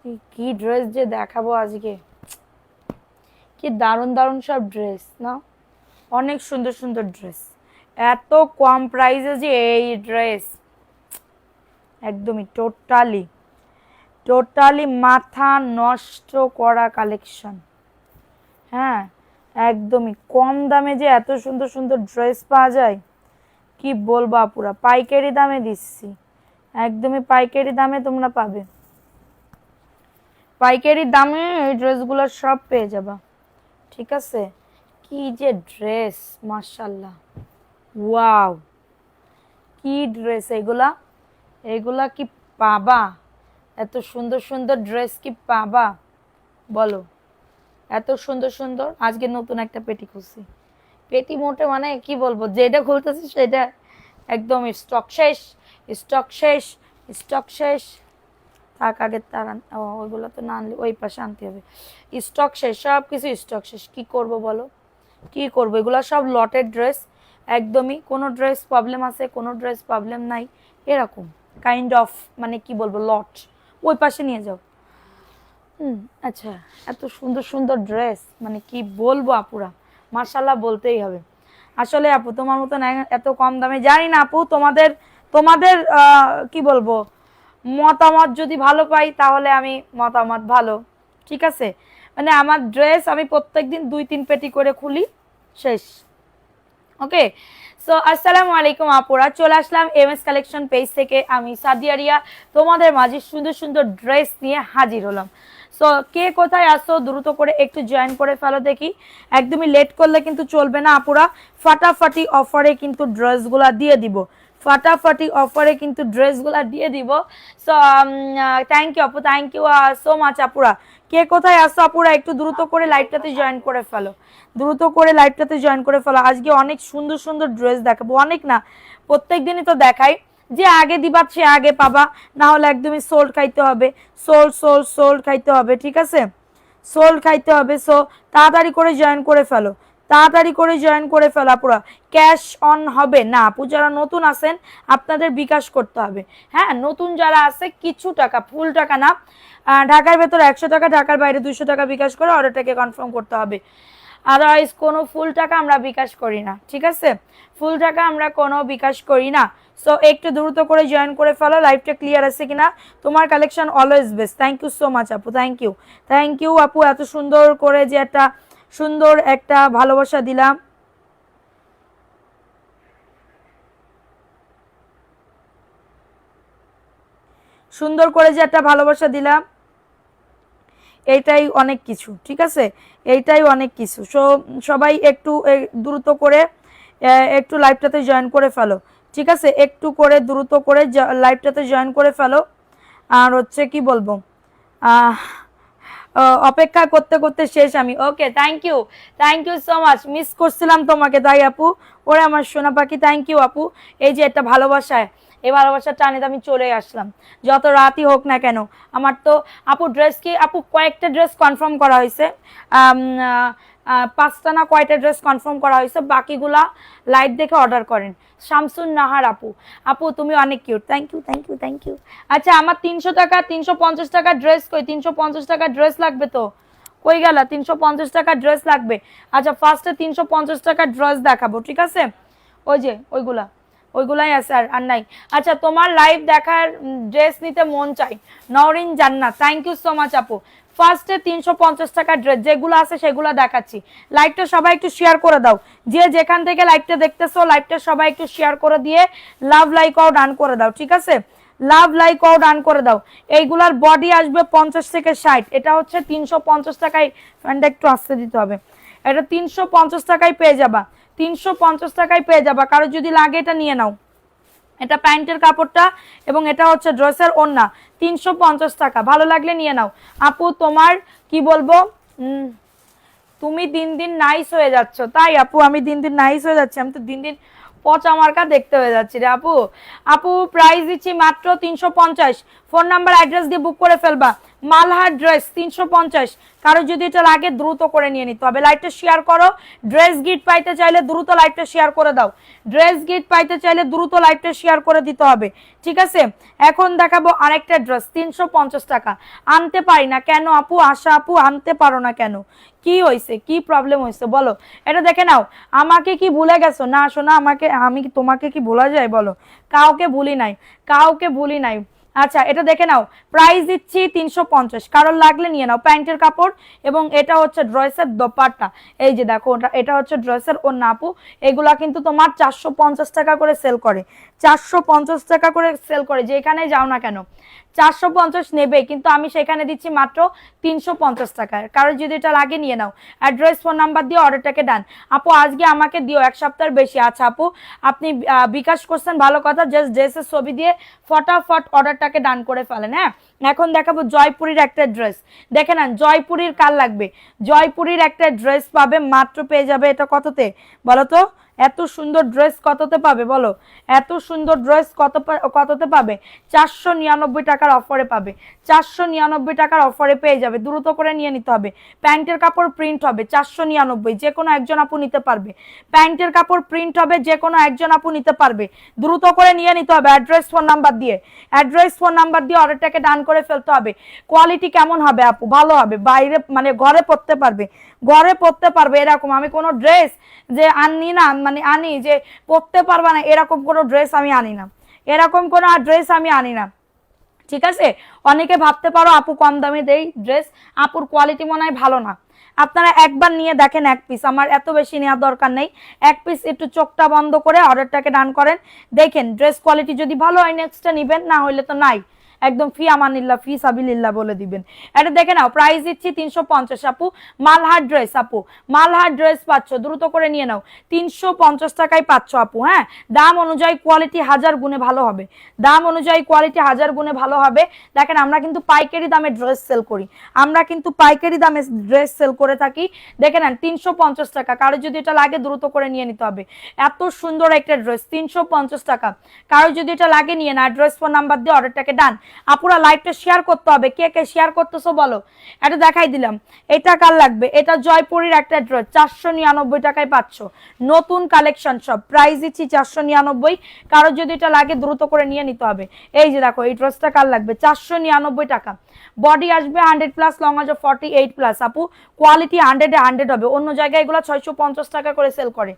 কি ড্রেস যে দেখাবো আজকে, কি দারুণ দারুণ সব ড্রেস না, অনেক সুন্দর সুন্দর ড্রেস, এত কম প্রাইসে যে এই ড্রেস, একদমই টোটালি টোটালি মাথা নষ্ট করা কালেকশন। হ্যাঁ, একদমই কম দামে যে এত সুন্দর সুন্দর ড্রেস পাওয়া যায়, কি বলবো আপুরা, পাইকারি দামে দিচ্ছি, একদমই পাইকারি দামে তোমরা পাবে, পাইকারি দামে এই ড্রেসগুলো সব পেয়ে যাবা। ঠিক আছে, কি যে ড্রেস, মাশাল্লাহ, ওয়াও, কি ড্রেস এগুলা, এগুলা কি পাবা, এত সুন্দর সুন্দর ড্রেস কি পাবা বলো, এত সুন্দর সুন্দর। আজকে নতুন একটা পেটি খুলছি, পেটি মোটে মানে কি বলবো, যেটা খুলতেছি সেটা একদম স্টক শেষ, স্টক শেষ, স্টক শেষ। থাক আগে তারা, ওইগুলো তো না আনলে ওই পাশে আনতে হবে, স্টক শেষ, সব কিছু স্টক শেষ, কি করব বলো, কি করবো, এগুলো সব লটের ড্রেস, একদমই কোনো ড্রেস প্রবলেম আছে, কোনো ড্রেস প্রবলেম নাই, এরকম কাইন্ড অফ, মানে কি বলবো, লট। ওই পাশে নিয়ে যাও। আচ্ছা, এত সুন্দর সুন্দর ড্রেস, মানে কি বলবো আপুরা, মার্শাল্লাহ বলতেই হবে। আসলে আপু তোমার মতন এত কম দামে, জানি না আপু তোমাদের তোমাদের কি বলবো, মতামত যদি ভালো পাই তাহলে আমি মতামত ভালো, ঠিক আছে, মানে আমার ড্রেস আমি প্রত্যেকদিন 2-3 পেটি করে খুলি, শেষ। ওকে, সো আসসালামু আলাইকুম আপুরা, চলে আসলাম এমএস কালেকশন পেজ থেকে, আমি সাদিয়া রিয়া তোমাদের মাঝে সুন্দর সুন্দর ড্রেস নিয়ে হাজির হলাম। সো কে কোথায় আসো দ্রুত করে একটু জয়েন করে ফেলো দেখি, একদমই লেট করলে কিন্তু চলবে না আপুরা, ফাটাফাটি অফারে কিন্তু ড্রেসগুলা দিয়ে দিব, ফাটাফাটি অফারে কিন্তু ড্রেসগুলা দিয়ে দিব। সো থ্যাংক ইউ আপু, থ্যাংক ইউ সো মাচ আপুরা। কে কোথায় আসো আপুরা একটু দ্রুত করে লাইভটাতে জয়েন করে ফেলো, দ্রুত করে লাইভটাতে জয়েন করে ফেলো। আজকে অনেক সুন্দর সুন্দর ড্রেস দেখাবো, অনেক না, প্রত্যেক দিনই তো দেখাই, যে আগে দিবা সে আগে পাবা, না হলে একদমই সোল্ড খাইতে হবে, সোল্ড সোল্ড সোল্ড খাইতে হবে, ঠিক আছে, সোল্ড খাইতে হবে। সো তাড়াতাড়ি করে জয়েন করে ফেলো, তাড়াতাড়ি করে জয়েন করে ফেলা পুরা। ক্যাশ অন হবে না আপু, যারা নতুন আছেন আপনাদের বিকাশ করতে হবে। হ্যাঁ, নতুন যারা আছে কিছু টাকা, ফুল টাকা না, ঢাকার ভেতরে 100 টাকা, ঢাকার বাইরে 200 টাকা বিকাশ করে অর্ডারটাকে কনফার্ম করতে হবে, আদারওয়াইজ কোনো ফুল টাকা আমরা বিকাশ করি না, ঠিক আছে, ফুল টাকা আমরা কোনো বিকাশ করি না। সো একটু দ্রুত করে জয়েন করে ফেলো, লাইভটা ক্লিয়ার আছে কিনা, তোমার collection always best. Thank you so much আপু, থ্যাংক ইউ, থ্যাংক ইউ আপু, এত সুন্দর করে যে একটা সুন্দর একটা ভালোবাসা দিলাম। সুন্দর করে যে একটা ভালোবাসা দিলাম, এইটাই অনেক কিছু, ঠিক আছে, এইটাই অনেক কিছু। সো সবাই একটু দ্রুত করে একটু লাইভটাতে জয়েন করে ফেলো, ঠিক আছে, একটু করে দ্রুত করে লাইভটাতে জয়েন করে ফেলো। আর হচ্ছে কি বলবো, অপেক্ষা করতে করতে শেষ আমি। Okay, thank you so much, miss করছিলাম তোমাকে তাই আপু, ওরে আমার সোনা পাখি, থ্যাংক ইউ আপু। এই যে একটা ভালোবাসায়, এই ভালোবাসার টানে আমি চলে আসলাম, যত রাতই হোক না কেন। আমার তো আপু ড্রেস কি আপু কয়েকটা ড্রেস কনফার্ম করা হয়েছে, 5টা না কয়টা ড্রেস কনফার্ম করা হয়েছে, বাকিগুলা লাইভ দেখে অর্ডার করেন। শামসুন নাহার আপু, আপু তুমি অনেক cute, thank you thank you thank you. আচ্ছা, আমার 300 টাকা 350 টাকা ড্রেস কই, 350 টাকা ড্রেস লাগবে তো, কই গেল, 350 টাকা ড্রেস লাগবে। আচ্ছা, ফার্স্টে 350 টাকা ড্রেস দেখাবো, ঠিক আছে, ওই যে ওইগুলাই আছে, আর নাই। আচ্ছা, তোমার লাইভ দেখার ড্রেস নিতে মন চাই, নওরিন জান্নাত, থ্যাংক ইউ সো মাচ আপু। ফার্স্টে 350 টাকা ড্রেস যেগুলো আছে সেগুলো দেখাচ্ছি, লাইভটা সবাই একটু শেয়ার করে দাও, যে যেখান থেকে লাইভটা দেখতেছো লাইভটা সবাই একটু শেয়ার করে দিয়ে লাভ লাইক আও ডান করে দাও, ঠিক আছে, লাভ লাইক আও ডান করে দাও। এইগুলার বডি আসবে 50 থেকে 60, এটা হচ্ছে 350 টাকায়, ফ্যানটা একটু আসতে দিতে হবে, এটা 350 টাকায় পেয়ে যাবা, 350 টাকায় পেয়ে যাবা, কারো যদি লাগে এটা নিয়ে নাও, এটা প্যান্টের কাপড়টা এবং এটা হচ্ছে ড্রেসের ওড়না, 350 টাকা, ভালো লাগলে নিয়ে নাও। আপু তোমার কি বলবো, তুমি দিন দিন নাইস হয়ে যাচ্ছ, তাই আপু আমি দিন দিন নাইস হয়ে যাচ্ছি, আমি তো দিন দিন পচা মার্কা দেখতে হয়ে যাচ্ছি রে আপু। আপু প্রাইস দিচ্ছি মাত্র 350, ফোন নাম্বার অ্যাড্রেস দিয়ে বুক করে ফেলবা, মালহার ড্রেস 350, কারো যদি এটা লাগে দ্রুত করে নিয়ে নিতে হবে। লাইভটা শেয়ার করো, ড্রেস গিফট পাইতে চাইলে দ্রুত লাইভটা শেয়ার করে দাও, ড্রেস গিফট পাইতে চাইলে দ্রুত লাইভটা শেয়ার করে দিতে হবে, ঠিক আছে। এখন দেখাবো আরেকটা ড্রেস 350 টাকা। আনতে পারি না কেন আপু? আশা আপু আনতে পারো না কেন? কি হয়েছে, কি প্রবলেম হয়েছে বলো? এটা দেখে নাও। আমাকে কি ভুলে গেছো? না শোনা, আমি তোমাকে কি ভোলা যায় বলো? কাউকে ভুলি নাই, কাউকে ভুলি নাই। আচ্ছা এটা দেখে নাও, প্রাইস দিচ্ছি 350, কারোর লাগলে নিয়ে নাও। প্যান্টের কাপড় এবং এটা হচ্ছে ড্রেসের দোপাট্টা। এই যে দেখো, এটা হচ্ছে ড্রেসের ওড়না আপু। এগুলা কিন্তু তোমার 450 টাকা করে সেল করে, 450 টাকা করে সেল করে, যেখানে যাও না কেন 450 নেবে, কিন্তু আমি সেখানে দিচ্ছি মাত্র 350 টাকায়। কারো যদি এটা লাগে নিয়ে নাও। অ্যাড্রেস ফোন নাম্বার দিয়ে অর্ডারটাকে ডান। আপু আজকে আমাকে দিও, এক সপ্তাহের বেশি। আচ্ছা আপু আপনি বিকাশ করছেন, ভালো কথা, জাস্ট ড্রেসের ছবি দিয়ে ফটাফট অর্ডারটাকে ডান করে ফেলেন। হ্যাঁ এখন দেখাবো জয়পুরীর একটা ড্রেস। দেখে নেন জয়পুরীর কার লাগবে, জয়পুরীর একটা ড্রেস পাবে, মাত্র পেয়ে যাবে এটা কততে বলো তো? এত সুন্দর ড্রেস কততে পাবে বলো? এত সুন্দর ড্রেস কততে পাবে? 499 টাকার অফারে পাবে, 499 টাকার অফারে পেয়ে যাবে, দ্রুত করে নিয়ে নিতে হবে। প্যান্টের কাপড় প্রিন্ট হবে, 499, যে কোনো একজন আপু নিতে পারবে। প্যান্টের কাপড় প্রিন্ট হবে, যে কোনো একজন আপু নিতে পারবে, দ্রুত করে নিয়ে নিতে হবে। অ্যাড্রেস ফোন নাম্বার দিয়ে, অ্যাড্রেস ফোন নাম্বার দিয়ে অর্ডারটাকে ডান করে ফেলতে হবে। কোয়ালিটি কেমন হবে আপু? ভালো হবে, বাইরে মানে ঘরে পরতে পারবে, ঘরে পরতে পারবে এরকম। আমি কোনো ড্রেস যে আনি না, মানে আনি যে পরতে পারবা না এরকম কোনো ড্রেস আমি আনি না, এরকম কোনো ড্রেস আমি আনি না, ঠিক আছে। অনেকে ভাবতে পারো আপু কম দামে দেই ড্রেস, আপুর কোয়ালিটি মনে হয় ভালো না। আপনারা একবার নিয়ে দেখেন এক পিস, আমার এত বেশি নেওয়ার দরকার নেই। এক পিস একটু চোখটা বন্ধ করে অর্ডারটাকে ডান করেন, দেখেন ড্রেস কোয়ালিটি যদি ভালো হয় নেক্সটটা নিবেন, না হইলে তো নাই, একদম ফি আমানিল্লাহ ফি সাবিলিল্লাহ বলে দিবেন। এটা দেখে নাও, প্রাইস দিচ্ছি 350 আপু। মালহার ড্রেস আপু, মালহার ড্রেস পাচ্ছ, দ্রুত করে নিয়ে নাও, 350 টাকায় পাচ্ছ আপু। হ্যাঁ দাম অনুযায়ী কোয়ালিটি 1000 গুণে ভালো হবে, দাম অনুযায়ী কোয়ালিটি 1000 গুণে ভালো হবে। দেখেন আমরা কিন্তু পাইকারি দামে ড্রেস সেল করি, আমরা কিন্তু পাইকারি দামে ড্রেস সেল করে থাকি। দেখে নেন 350 টাকা, কারো যদি এটা লাগে দ্রুত করে নিয়ে নিতে হবে। এত সুন্দর একটা ড্রেস 350 টাকা, কারো যদি এটা লাগে নিয়ে না। অ্যাড্রেস ফোন নাম্বার দিয়ে অর্ডারটাকে ডান। আপুরা লাইভটা শেয়ার করতে হবে, কে কে শেয়ার করতেছো বলো? এটা দেখাই দিলাম, এটা কার লাগবে? এটা জয়পুরীর একটা ড্রেস, 499 টাকায় পাচ্ছ, নতুন কালেকশন সব, প্রাইস দিচ্ছি 499। কারো যদি এটা লাগে দ্রুত করে নিয়ে নিতে হবে। এই যে দেখো এই ড্রেসটা কার লাগবে, 499 টাকা। বডি আসবে 100+, লং আসবে 48+। আপু কোয়ালিটি 100-এ 100 হবে। অন্য জায়গায় এগুলো 650 টাকা করে সেল করে,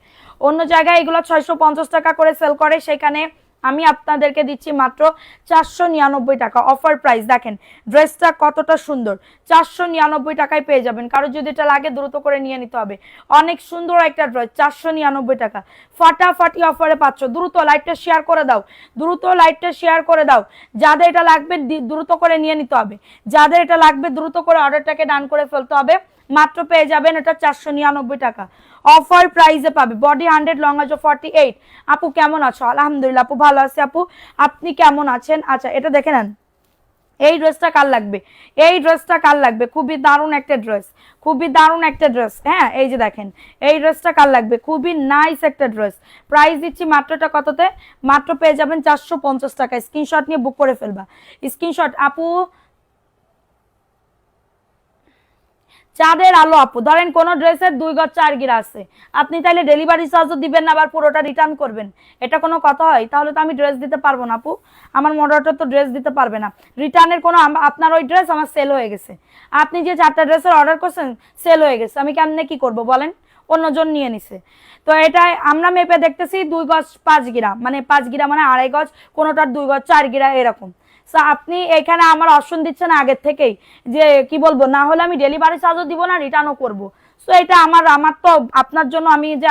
অন্য জায়গায় এগুলো 650 টাকা করে সেল করে, সেখানে আমি আপনাদেরকে দিচ্ছি মাত্র 499 টাকা অফার প্রাইস। দেখেন ড্রেসটা কতটা সুন্দর, 499 টাকায় পেয়ে যাবেন। কারো যদি এটা লাগে দ্রুত করে নিয়ে নিতে হবে। অনেক সুন্দর একটা ড্রেস, 499 টাকা, ফাটাফাটি অফারে পাচ্ছ। দ্রুত লাইভটা শেয়ার করে দাও, দ্রুত লাইভটা শেয়ার করে দাও। যাদের এটা লাগবে দ্রুত করে নিয়ে নিতে হবে, যাদের এটা লাগবে দ্রুত করে অর্ডারটাকে ডান করে ফেলতে হবে। মাত্র পেয়ে যাবেন এটা 499 টাকা অফার প্রাইসে পাবে। বডি 100, লং আছে 48। আপু কেমন আছো? আলহামদুলিল্লাহ আপু ভালো আছি। আপু আপনি কেমন আছেন? আচ্ছা এটা দেখে নেন, এই ড্রেসটা কার লাগবে, এই ড্রেসটা কার লাগবে? খুবই দারুণ একটা ড্রেস, খুবই দারুণ একটা ড্রেস। হ্যাঁ এই যে দেখেন এই ড্রেসটা কার লাগবে, খুবই নাইস একটা ড্রেস। প্রাইস দিচ্ছি মাত্রটা কততে? মাত্র পেয়ে যাবেন 450 টাকা। স্ক্রিনশট নিয়ে বুক করে ফেলবা, স্ক্রিনশট। আপু চাঁদের আলো আপু, ধরেন কোন ড্রেসের 2 গজ 4 গিরা আছে, আপনি তাইলে ডেলিভারি চার্জও দিবেন না, আবার পুরোটা রিটার্ন করবেন, এটা কোনো কথা হয়? তাহলে তো আমি ড্রেস দিতে পারবো না আপু, আমার মডারেটর তো ড্রেস দিতে পারবে না। রিটার্নের কোনো, আপনার ওই ড্রেস আমার সেল হয়ে গেছে, আপনি যে 4টা ড্রেসের অর্ডার করছেন সেল হয়ে গেছে, আমি কেমনে কি করব বলেন? অন্যজন নিয়ে নিছে। তো এটাই আমরা মেপে দেখতেছি 2 গজ 5 গিরা, মানে 5 গিরা মানে 2.5 গজ, কোনোটার 2 গজ 4 গিরা এরকম। আপনি এখানে আমার অপশন দিচ্ছেন আগের থেকেই যে কি বলবো, না হলে আমি ডেলিভারি চার্জও দিব না, রিটার্নও করব। সো এটা আমার তো আপনার জন্য আমি যে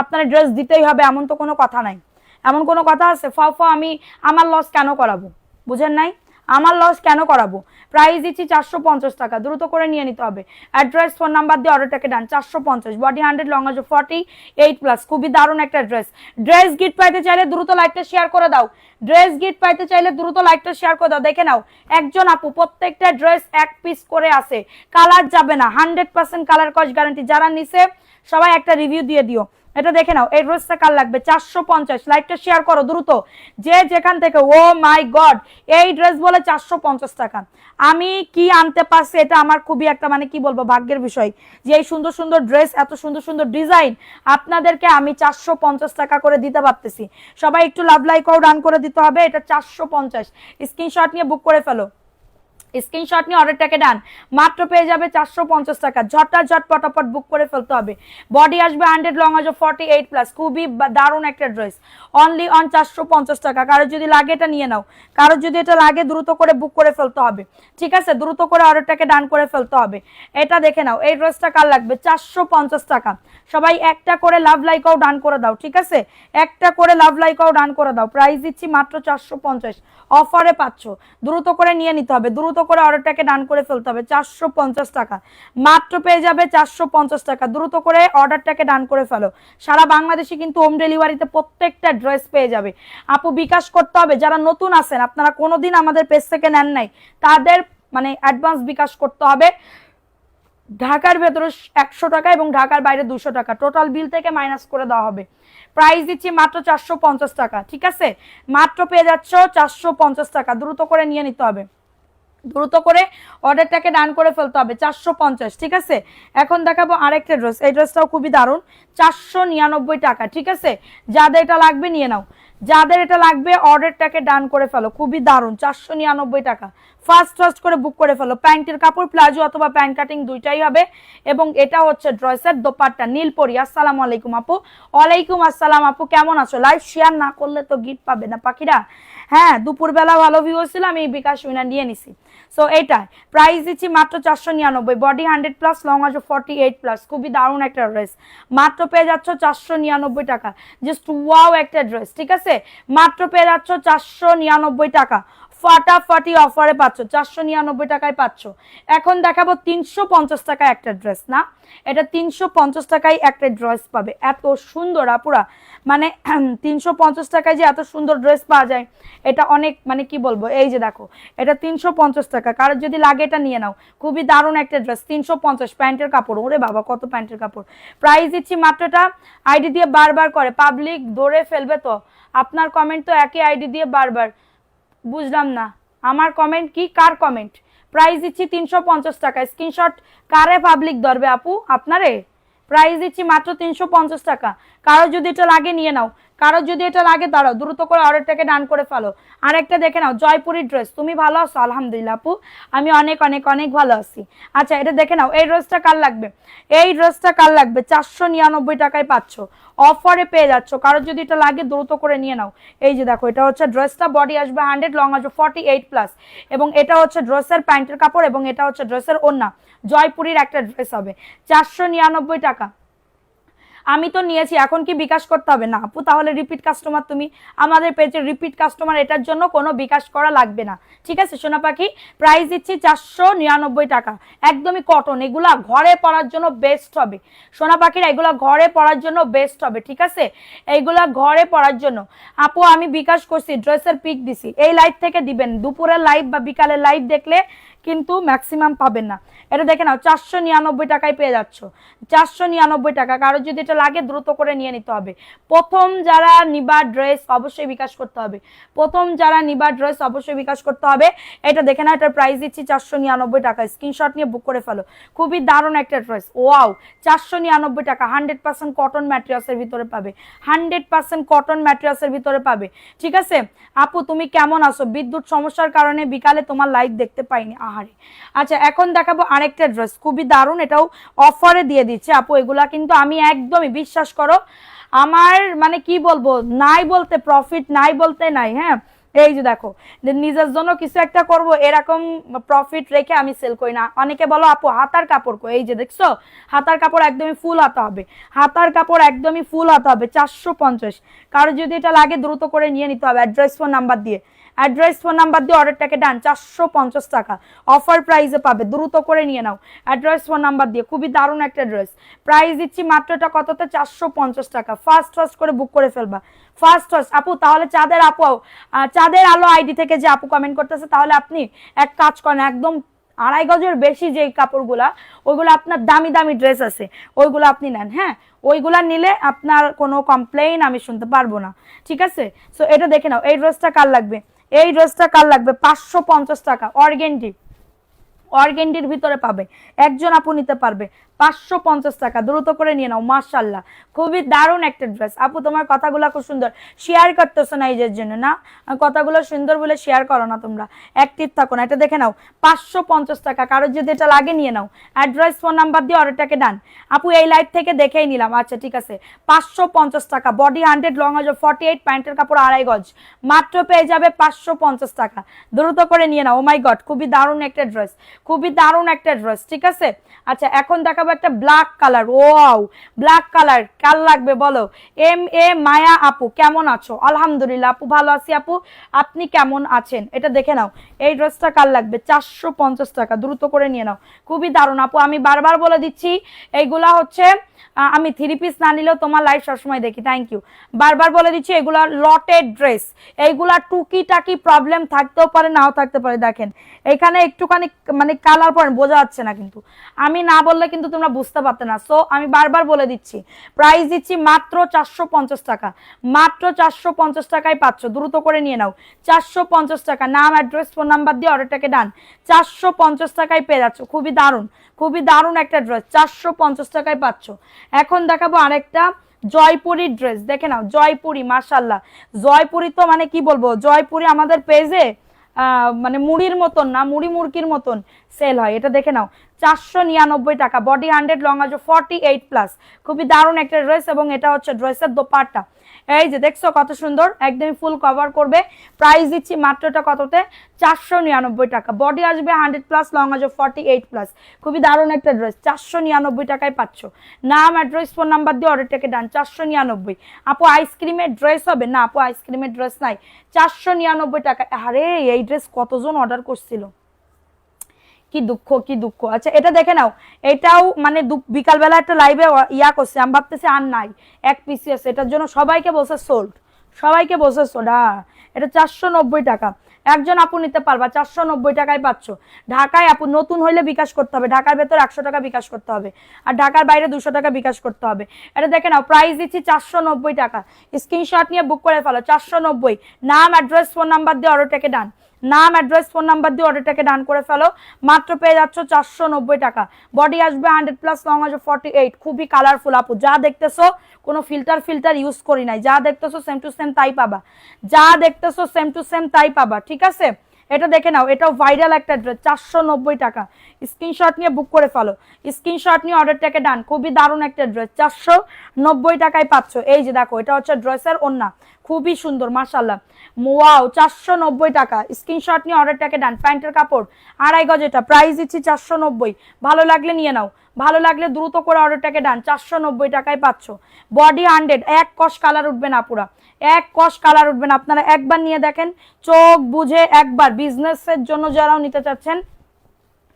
আপনার ড্রেস দিতেই হবে এমন তো কোনো কথা নাই, এমন কোনো কথা আছে? আমি আমার লস কেন করাবো, বুঝেন নাই? আমার লস কেন করাবো? প্রাইস দিচ্ছি 450 টাকা, দ্রুত করে নিয়ে নিতে হবে। অ্যাড্রেস ফোন নাম্বার দিয়ে অর্ডারটাকে ডান। 450, বডি 100, লং আছে 48+। খুবই দারুণ একটা ড্রেস। ড্রেস গিফট পাইতে চাইলে দ্রুত লাইকটা শেয়ার করে দাও, ড্রেস গিফট পাইতে চাইলে দ্রুত লাইকটা শেয়ার করে দাও। দেখে নাও একজন আপু প্রত্যেকটা ড্রেস এক পিস করে আছে, কালার যাবে না, 100% কালার কস গ্যারান্টি। যারা নিছে সবাই একটা রিভিউ দিয়ে দিও, এটা দেখে নাও, এই ড্রেসটা কার লাগবে 450। লাইভটা শেয়ার করো দ্রুত, যে যেখান থেকে। ও মাই গড, এই ড্রেস বলে 450 টাকা। আমি কি আনতে পারছি, এটা আমার খুবই একটা মানে কি বলবো ভাগ্যের বিষয়, যে এই সুন্দর সুন্দর ড্রেস, এত সুন্দর সুন্দর ডিজাইন আপনাদেরকে আমি 450 টাকা করে দিতে পারতেছি। সবাই একটু লাভ লাইক ও ডান করে দিতে হবে। এটা 450, স্ক্রিনশট নিয়ে বুক করে ফেলো, স্ক্রিনশট নিয়ে অর্ডারটাকে ডান। মাত্র পেয়ে যাবে 450 টাকা। ঝটঝট পটাপট বুক করে ফেলতে হবে। বডি আসবে 100, লং আসবে 48+। খুবই দারুণ একটা ড্রেস, অনলি অন 450 টাকা। কারো যদি লাগে এটা নিয়ে নাও, কারো যদি এটা লাগে দ্রুত করে বুক করে ফেলতে হবে, ঠিক আছে? দ্রুত করে অর্ডারটাকে ডান করে ফেলতে হবে। এটা দেখে নাও, এই ড্রেসটা কার লাগবে 450 টাকা। সবাই একটা করে লাভ লাইকও ডান করে দাও, ঠিক আছে? একটা করে লাভ লাইকও ডান করে দাও। প্রাইস দিচ্ছি মাত্র 450, অফারে পাচ্ছ। দ্রুত করে নিয়ে নিতে হবে, দ্রুত করে অর্ডারটাকে ডান করে ফেলতে হবে। 450 টাকা মাত্র পেয়ে যাবে, 450 টাকা। দ্রুত করে অর্ডারটাকে ডান করে ফেলো। সারা বাংলাদেশে কিন্তু হোম ডেলিভারিতে প্রত্যেকটা ড্রেস পেয়ে যাবে। আপু বিকাশ করতে হবে, যারা নতুন আছেন, আপনারা কোনোদিন আমাদের পেজ থেকে নেন নাই, তাদের মানে অ্যাডভান্স বিকাশ করতে হবে। ঢাকার ভেতরে 100 টাকা এবং ঢাকার বাইরে 200 টাকা, টোটাল বিল থেকে মাইনাস করে দেওয়া হবে। প্রাইস দিচ্ছি মাত্র 450 টাকা, ঠিক আছে? মাত্র পেয়ে যাচ্ছ 450 টাকা। দ্রুত করে নিয়ে নিতে হবে, দ্রুত করে অর্ডারটাকে ডান করে ফেলতে হবে। 450, ঠিক আছে? এখন দেখাবো আরেকটা ড্রেস, এই ড্রেসটাও খুবই দারুণ, 499 টাকা, ঠিক আছে? যাদের এটা লাগবে নিয়ে নাও, যাদের এটা লাগবে অর্ডারটাকে ডান করে ফেলো। খুবই দারুণ, 499 টাকা। ফার্স্ট করে বুক করে ফেলো। প্যান্টের কাপড় প্লাজো অথবা প্যান্ট কাটিং দুইটাই হবে। এবং এটা হচ্ছে ড্রেসের দোপাট্টা, নীলপরি। আসসালামু আলাইকুম আপু। ওয়ালাইকুম আসসালাম আপু, কেমন আছো? লাইভ শেয়ার না করলে তো গিফট পাবে না পাখিরা। হ্যাঁ, দুপুরবেলা ভালো ভিউ ছিল, আমি বিকাশ উইনার নিয়ে নিছি। সো এইটা প্রাইস দিচ্ছি মাত্র 499। বডি 100+, লং আসবে 48+। খুবই দারুণ একটা ড্রেস, মাত্র পেয়ে যাচ্ছ 499 টাকা। জাস্ট ওয়াও একটা ড্রেস, ঠিক আছে? মাত্র পেয়ে যাচ্ছ 499 টাকা। ফাটাফাটি অফারে পাচ্ছ, 499 টাকায় পাচ্ছ। এখন দেখাবো 350 টাকা একটা ড্রেস। না, এটা 350 টাকায় একটা ড্রেস পাবে। এত সুন্দর আপুরা, মানে 350 টাকায় যে এত সুন্দর ড্রেস পাওয়া যায়, এটা অনেক মানে কি বলবো। এই যে দেখো, এটা 350 টাকা। কারোর যদি লাগে এটা নিয়ে নাও। খুবই দারুণ একটা ড্রেস, 350। প্যান্টের কাপড়, ওরে বাবা কত প্যান্টের কাপড়। প্রাইস দিচ্ছি মাত্র। এটা আইডি দিয়ে বারবার করে, পাবলিক ধরে ফেলবে তো। আপনার কমেন্ট তো একই আইডি দিয়ে বারবার, বুঝলাম না আমার কমেন্ট কি, কার কমেন্ট? প্রাইস দিচ্ছি 350 টাকা। স্ক্রিনশট কারে পাবলিক ধরবে আপু? আপনারে। প্রাইস দিচ্ছি মাত্র 350 টাকা। কারো যদি এটা লাগে নিয়ে নাও, কারো যদি এটা লাগে দাঁড়াও, দ্রুত করে অর্ডারটাকে ডান করে ফেলো। আরেকটা দেখে নাও, জয়পুরি ড্রেস। তুমি ভালো আছো? আলহামদুলিল্লাহ আপু, আমি অনেক অনেক অনেক ভালো আছি। আচ্ছা, এটা দেখে নাও, এই ড্রেসটা কার লাগবে? এই ড্রেসটা কার লাগবে? 499 টাকায় পাচ্ছ, অফারে পেয়ে যাচ্ছ। কারো যদি এটা লাগে দ্রুত করে নিয়ে নাও। এই যে দেখো, এটা হচ্ছে ড্রেসটা, বডি আসবে 100, লং আসবে 48+। এবং এটা হচ্ছে ড্রেসের প্যান্টের কাপড় এবং এটা হচ্ছে ড্রেসের ওড়না। জয়পুরির একটা ড্রেস হবে, 499 টাকা। আমি তো নিয়েছি, এখন কি বিকাশ করতে হবে? না আপু, তাহলে রিপিট কাস্টমার তুমি, আমাদের পেজের রিপিট কাস্টমার, এটার জন্য কোনো বিকাশ করা লাগবে না, ঠিক আছে সোনা পাখি? প্রাইস দিচ্ছি 499 টাকা। একদমই কটন, এগুলা ঘরে পরার জন্য বেস্ট হবে সোনা পাখিরা, এগুলা ঘরে পরার জন্য বেস্ট হবে, ঠিক আছে? এইগুলা ঘরে পরার জন্য। আপু আমি বিকাশ করছি, ড্রেসের পিক দিছি, এই লাইভ থেকে দিবেন। দুপুরের লাইভ বা বিকালের লাইভ দেখলে কিন্তু ম্যাক্সিমাম পাবেন না। এটা দেখে নাও, 499 টাকায় পেয়ে যাচ্ছ, 499 টাকা। কারো যদি এটা লাগে দ্রুত করে নিয়ে নিতে হবে। প্রথম যারা নিবা ড্রেস অবশ্যই বিকাশ করতে হবে, প্রথম যারা নিবা ড্রেস অবশ্যই বিকাশ করতে হবে। এটা দেখে না, এটার প্রাইস দিচ্ছি 499 টাকা। স্ক্রিনশট নিয়ে বুক করে ফেলো। খুবই দারুণ একটা ড্রেস, ওয়াও, 499 টাকা। 100% কটন ম্যাটেরিয়ালসের ভিতরে পাবে, 100% কটন ম্যাটেরিয়ালসের ভিতরে পাবে, ঠিক আছে? আপু তুমি কেমন আছো? বিদ্যুৎ সমস্যার কারণে বিকালে তোমার লাইভ দেখতে পাইনি, আহারে। আচ্ছা, এখন দেখাবো আরেকটা ড্রেস, খুবই দারুণ, এটাও অফারে দিয়ে দিচ্ছে আপু। এগুলা কিন্তু আমি একদমই, বিশ্বাস করো আমার মানে কি বলবো, নাই বলতে প্রফিট, নাই বলতে নাই। হ্যাঁ, এই যে দেখো, নিজের জন্য কিছু একটা করব, এরকম প্রফিট রেখে আমি সেল করি না। অনেকে বলো আপু হাতার কাপড় কই, এই যে দেখছো, হাতার কাপড় একদমই ফুল হাতা হবে, হাতার কাপড় একদমই ফুল হাতা হবে, 450। কারো যদি এটা লাগে দ্রুত করে নিয়ে নিতে হবে। অ্যাড্রেস ফোন নাম্বার দিয়ে, অ্যাড্রেস ফোন নাম্বার দিয়ে অর্ডারটাকে ডান। 450 টাকা অফার প্রাইসে পাবে, দ্রুত করে নিয়ে নাও অ্যাড্রেস ফোন নাম্বার দিয়ে। খুবই দারুণ একটা ড্রেস, প্রাইস দিচ্ছি মাত্র। এটা কততে? 450 টাকা। ফার্স্ট করে বুক করে ফেলবা, ফার্স্ট আপু। তাহলে চাঁদের আপু, চাঁদের আলো আইডি থেকে যে আপু কমেন্ট করতেছে, তাহলে আপনি এক কাজ করেন, একদম আড়াই গজের বেশি যে কাপড়গুলা, ওইগুলো আপনার দামি দামি ড্রেস আছে, ওইগুলো আপনি নেন। হ্যাঁ, ওইগুলা নিলে আপনার কোনো কমপ্লেইন আমি শুনতে পারবো না, ঠিক আছে? সো এটা দেখে নাও। এই ড্রেসটা কার লাগবে? এই ড্রেসটা কার লাগবে? 550 টাকা, অর্গেন্ডি, অর্গেন্ডির ভিতরে পাবে, একজন আপু নিতে পারবে 550 টাকা, দ্রুত করে নিয়ে নাও। মাশাআল্লাহ, খুবই দারুণ একটা ড্রেস। আপু তোমার কথাগুলো খুব সুন্দর, শেয়ার করতেছো না এইজের জন্য না, কথাগুলো সুন্দর বলে শেয়ার করো না, তোমরা অ্যাক্টিভ থাকো না। এটা দেখে নাও 550 টাকা, কারোর যদি এটা লাগে নিয়ে নাও, অ্যাড্রেস ফোন নাম্বার দিয়ে অর্ডারটাকে ডান। আপু এই লাইভ থেকে দেখেই নিলাম, আচ্ছা ঠিক আছে। 550 টাকা, বডি 100, লং গজ 48, প্যান্টের কাপড় আড়াই গজ, মাত্র পেয়ে যাবে 550 টাকা, দ্রুত করে নিয়ে নাও। ও মাই গড, খুবই দারুণ একটা ড্রেস, খুবই দারুণ একটা ড্রেস, ঠিক আছে? আচ্ছা এখন দেখাবো একটা black colour. Wow, black colour কার লাগবে বলো? এম এ মায়া আপু, কেমন আছো? আলহামদুলিল্লাহ আপু, ভালো আছি আপু, আপনি কেমন আছেন? এটা দেখে নাও, এই ড্রেসটা কার লাগবে? 450 টাকা, দ্রুত করে নিয়ে নাও। খুবই দারুণ আপু, আমি বারবার বলে দিচ্ছি এইগুলা হচ্ছে, আমি 3 পিস না নিলেও তোমার লাইভ সবসময় দেখি, থ্যাংক ইউ। বারবার বলে দিচ্ছি এগুলা লটেড ড্রেস, এইগুলা টুকিটাকি প্রবলেম থাকতেও পারে, নাও থাকতে পারে। দেখেন এখানে একটুখানি মানে কালার পয়েন্ট বোঝা যাচ্ছে না, কিন্তু আমি না বললে কিন্তু তোমরা বুঝতে পারতে না। সো আমি বারবার বলে দিচ্ছি, প্রাইস দিচ্ছি মাত্র 450 টাকা, মাত্র 450 টাকায় পাচ্ছ, দ্রুত করে নিয়ে নাও। 450 টাকা, নাম অ্যাড্রেস ফোন নাম্বার দিয়ে অর্ডারটাকে ডান। 450 টাকায় পেয়ে যাচ্ছ, খুবই দারুণ, খুবই দারুণ একটা ড্রেস, 450 টাকায় পাচ্ছ। এখন দেখাবো আরেকটা জয়পুরি ড্রেস, দেখে নাও জয়পুরি। মাশাআল্লাহ, জয়পুরি তো মানে কি বলবো, জয়পুরি আমাদের পেজে মানে মুড়ির মতন না, মুড়ি মুরগির মতন সেল হয়। এটা দেখে নাও 499 টাকা, বডি 100, লং আছে 48+, খুবই দারুণ একটা ড্রেস। এবং এটা হচ্ছে ড্রেসের দোপাট্টা, এই যে দেখছো কত সুন্দর, একদমই ফুল কভার করবে। প্রাইস দিচ্ছি মাত্রটা কততে? 499 টাকা, বডি আসবে 100+, লং আছে 48+, খুবই দারুণ একটা ড্রেস, 499 টাকায় পাচ্ছ। নাম অ্যাড্রেস ফোন নাম্বার দিয়ে অর্ডারটাকে ডান। 499। আপু আইসক্রিমের ড্রেস হবে না? আপু আইসক্রিমের ড্রেস নাই, 499 টাকা। আরে এই ড্রেস কতজন অর্ডার করছিল, কি দুঃখ, কি দুঃখ। আচ্ছা এটা দেখে নাও, এটাও মানে বিকালবেলা একটা লাইভে ইয়া করছে, আমি ভাবতেছি আর নাই, এক পিসি আছে, এটার জন্য সবাইকে বলছে সোল্ড, সবাইকে বলছে সোডা। এটা 490 টাকা, একজন আপু নিতে পারবা, 490 টাকায় পাচ্ছ। ঢাকায় আপু নতুন হইলে বিকাশ করতে হবে, ঢাকার ভেতর 100 টাকা বিকাশ করতে হবে, আর ঢাকার বাইরে 200 টাকা বিকাশ করতে হবে। এটা দেখে নাও, প্রাইস দিচ্ছি 490 টাকা, স্ক্রিনশট নিয়ে বুক করে ফেলো। 490, নাম অ্যাড্রেস ফোন নাম্বার দিয়ে অর্ডারটাকে ডান। নাম অ্যাড্রেস ফোন নাম্বার দিয়ে অর্ডারটাকে ডান করে ফেলো, মাত্র পেয়ে যাচ্ছ 490 টাকা। বডি আসবে 100+, লং আসবে 48, খুবই কালারফুল আপু, যা দেখতেছো কোনো ফিল্টার ফিল্টার ইউজ করি নাই, যা দেখতেছো সেম টু সেম তাই পাবা, যা দেখতেছো সেম টু সেম তাই পাবা, ঠিক আছে? এটা দেখে নাও, এটাও ভাইরাল একটা ড্রেস, 490 টাকা, স্ক্রিনশট নিয়ে বুক করে ফেলো, স্ক্রিনশট নিয়ে অর্ডারটাকে ডান। খুবই দারুণ একটা ড্রেস, 490 টাকায় পাচ্ছ। এই যে দেখো, এটা হচ্ছে ড্রেসের ওন্না, খুবই সুন্দর মাশাআল্লাহ। ওয়াও, 490 টাকা, স্ক্রিনশট নিয়ে অর্ডারটাকে ডান। প্যান্টের কাপড় আড়াই গজ, এটা প্রাইস দিচ্ছি 490। ভালো লাগলে নিয়ে নাও, ভালো লাগলে দ্রুত করে অর্ডারটাকে ডান। 490 টাকায় পাচ্ছ, বডি 100, এক কষ কালার উঠবে না পুরা, এক কষ কালার উঠবে না। আপনারা একবার নিয়ে দেখেন, চোখ বুঝে একবার, বিজনেসের জন্য যারাও নিতে চাচ্ছেন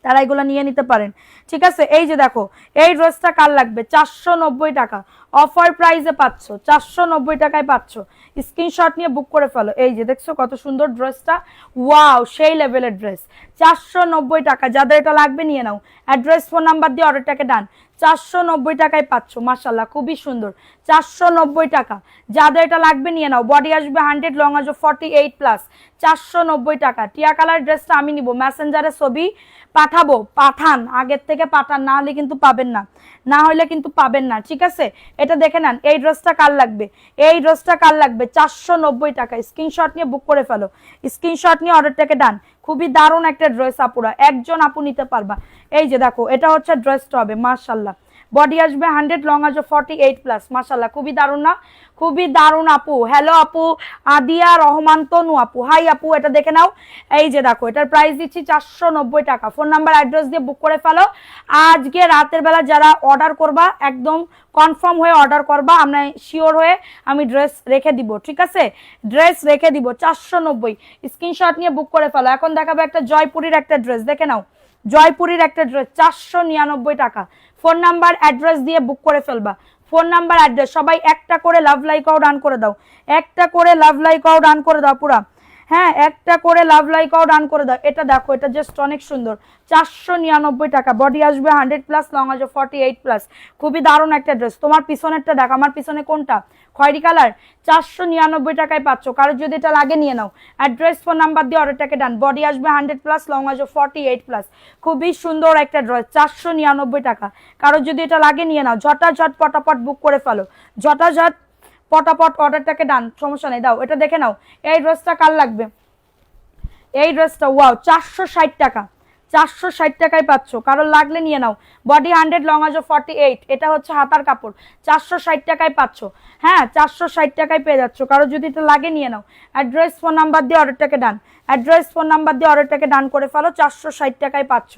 তারা এগুলো নিয়ে নিতে পারেন, ঠিক আছে? এই যে দেখো, এই ড্রেসটা কার লাগবে? 490 টাকা, অফার প্রাইসে পাচ্ছ, 490 টাকায় পাচ্ছ। স্ক্রিনশট নিয়ে বুক করে ফেলো। এই যে দেখছো কত সুন্দর ড্রেসটা, ওয়াও সেই লেভেলের ড্রেস, 490 টাকা। যাদের এটা লাগবে নিয়ে নাও, অ্যাড্রেস ফোন নাম্বার দিয়ে অর্ডারটাকে ডান। 490 টাকায় পাচ্ছ, মাশাআল্লাহ খুবই সুন্দর, 490 টাকা। যাদের এটা লাগবে নিয়ে নাও, বডি আসবে 100, লং আসবে 48+, 490 টাকা। টিয়া কালার ড্রেসটা আমি নিব, মেসেঞ্জারে ছবি পাঠাবো, পাঠান, আগের থেকে পাঠান, না হলে কিন্তু পাবেন না, না হলে কিন্তু পাবেন না, ঠিক আছে? এটা দেখে নেন, এই ড্রেসটা কার লাগবে? এই ড্রেসটা কার লাগবে? 490 টাকা, স্ক্রিনশট নিয়ে বুক করে ফেলো, স্ক্রিনশট নিয়ে অর্ডারটাকে ডান। খুবই দারুণ একটা ড্রেস আপুরা, একজন আপু নিতে পারবা। এই যে দেখো, এটা হচ্ছে ড্রেসটা হবে, মাশাআল্লাহ বডি আসবে 100, লং আসবে 48+, মাশাআল্লাহ খুবই দারুণ না? খুবই দারুণ আপু। হ্যালো আপু আদিয়া রহমান তনু আপু, হাই আপু, এটা দেখে নাও। এই যে দেখো, এটার প্রাইস দিচ্ছি 490 টাকা। ফোন নাম্বার অ্যাড্রেস দিয়ে বুক করে ফেলো। আজকে রাতের বেলা যারা অর্ডার করবা, একদম কনফার্ম হয়ে অর্ডার করবা, আমরা শিওর হয়ে আমি ড্রেস রেখে দিব, ঠিক আছে? ড্রেস রেখে দিব 490, স্ক্রিনশট নিয়ে বুক করে ফেলো। এখন দেখাবো একটা জয়পুরির একটা ড্রেস, দেখে নাও, জয়পুরির একটা ড্রেস, 499 টাকা। ফোন নাম্বার অ্যাড্রেস দিয়ে বুক করে ফেলবা, ফোন নাম্বার অ্যাড্রেস। সবাই একটা করে লাভ লাইকও ডান করে দাও, একটা করে লাভ লাইকও ডান করে দাও পুরা। হ্যাঁ একটা করে লাভ লাইকাও ডান করে দাও। এটা দেখো, এটা জাস্ট অনেক সুন্দর, 499 টাকা। বডি আসবে 100+, লং আসবে 48+। খুবই দারুণ একটা ড্রেস। তোমার পিছনেরটা দেখো, আমার পিছনে কোনটা, খয়েরি কালার, 499 টাকায় পাচ্ছ। কারো যদি এটা লাগে নিয়ে নাও। অ্যাড্রেস ফোন নাম্বার দিয়ে অর্ডারটাকে ডান। বডি আসবে 100+, লং আসবে 48+। খুবই সুন্দর একটা ড্রেস, 499 টাকা। কারো যদি এটা লাগে নিয়ে নাও, ঝটাঝট পটাপট বুক করে ফেলো, ঝটাঝট পটাপট অর্ডারটাকে ডান। সমস্যা নেই, দাও। এটা দেখে নাও, এই ড্রেসটা কার লাগবে, এই ড্রেসটা ওয়াও, 460 টাকা, 460 টাকায় পাচ্ছ। কারোর লাগলে নিয়ে নাও। বডি 100, লং আসবে 48, এটা হচ্ছে হাতার কাপড়, 460 টাকায় পাচ্ছ। হ্যাঁ 460 টাকায় পেয়ে যাচ্ছ। কারো যদি এটা লাগে নিয়ে নাও। অ্যাড্রেস ফোন নাম্বার দিয়ে অর্ডারটাকে ডান। অ্যাড্রেস ফোন নাম্বার দিয়ে অর্ডারটাকে ডান করে ফেলো, 460 টাকায় পাচ্ছ।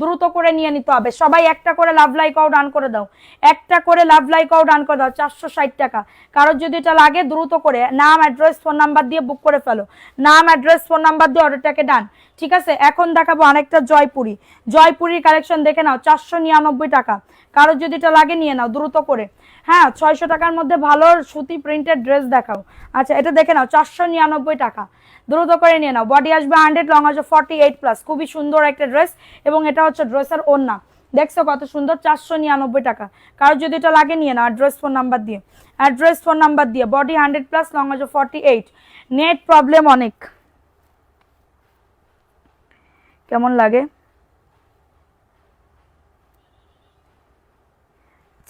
দ্রুত করে নিয়ে নিতে হবে। সবাই একটা করে লাভ লাইকাও ডান করে দাও, একটা করে লাভ লাইকাও ডান করে দাও, 460 টাকা। কারোর যদি এটা লাগে দ্রুত করে নাম, অ্যাড্রেস, ফোন নাম্বার দিয়ে বুক করে ফেলো। নাম, অ্যাড্রেস, ফোন নাম্বার দিয়ে অর্ডারটাকে ডান। ঠিক আছে, এখন দেখাবো অনেকটা জয়পুরি। জয়পুরির কালেকশন দেখে নাও, 499 টাকা। কারোর যদি এটা লাগে নিয়ে নাও দ্রুত করে। হ্যাঁ 600 টাকার মধ্যে ভালো সুতি প্রিন্টেড ড্রেস দেখাও। আচ্ছা এটা দেখে নাও, 499 টাকা। দ্রুত করে নিয়ে নাও। বডি আসবে 100, লং আসবে 48+। খুবই সুন্দর একটা ড্রেস, এবং এটা হচ্ছে ড্রেসের ওড়না। দেখছো কত সুন্দর, 499 টাকা। কারোর যদি এটা লাগে নিয়ে নাও। অ্যাড্রেস ফোন নাম্বার দিয়ে, অ্যাড্রেস ফোন নাম্বার দিয়ে। বডি 100+, লং আসবে 48। নেট প্রবলেম অনেক, কেমন লাগে,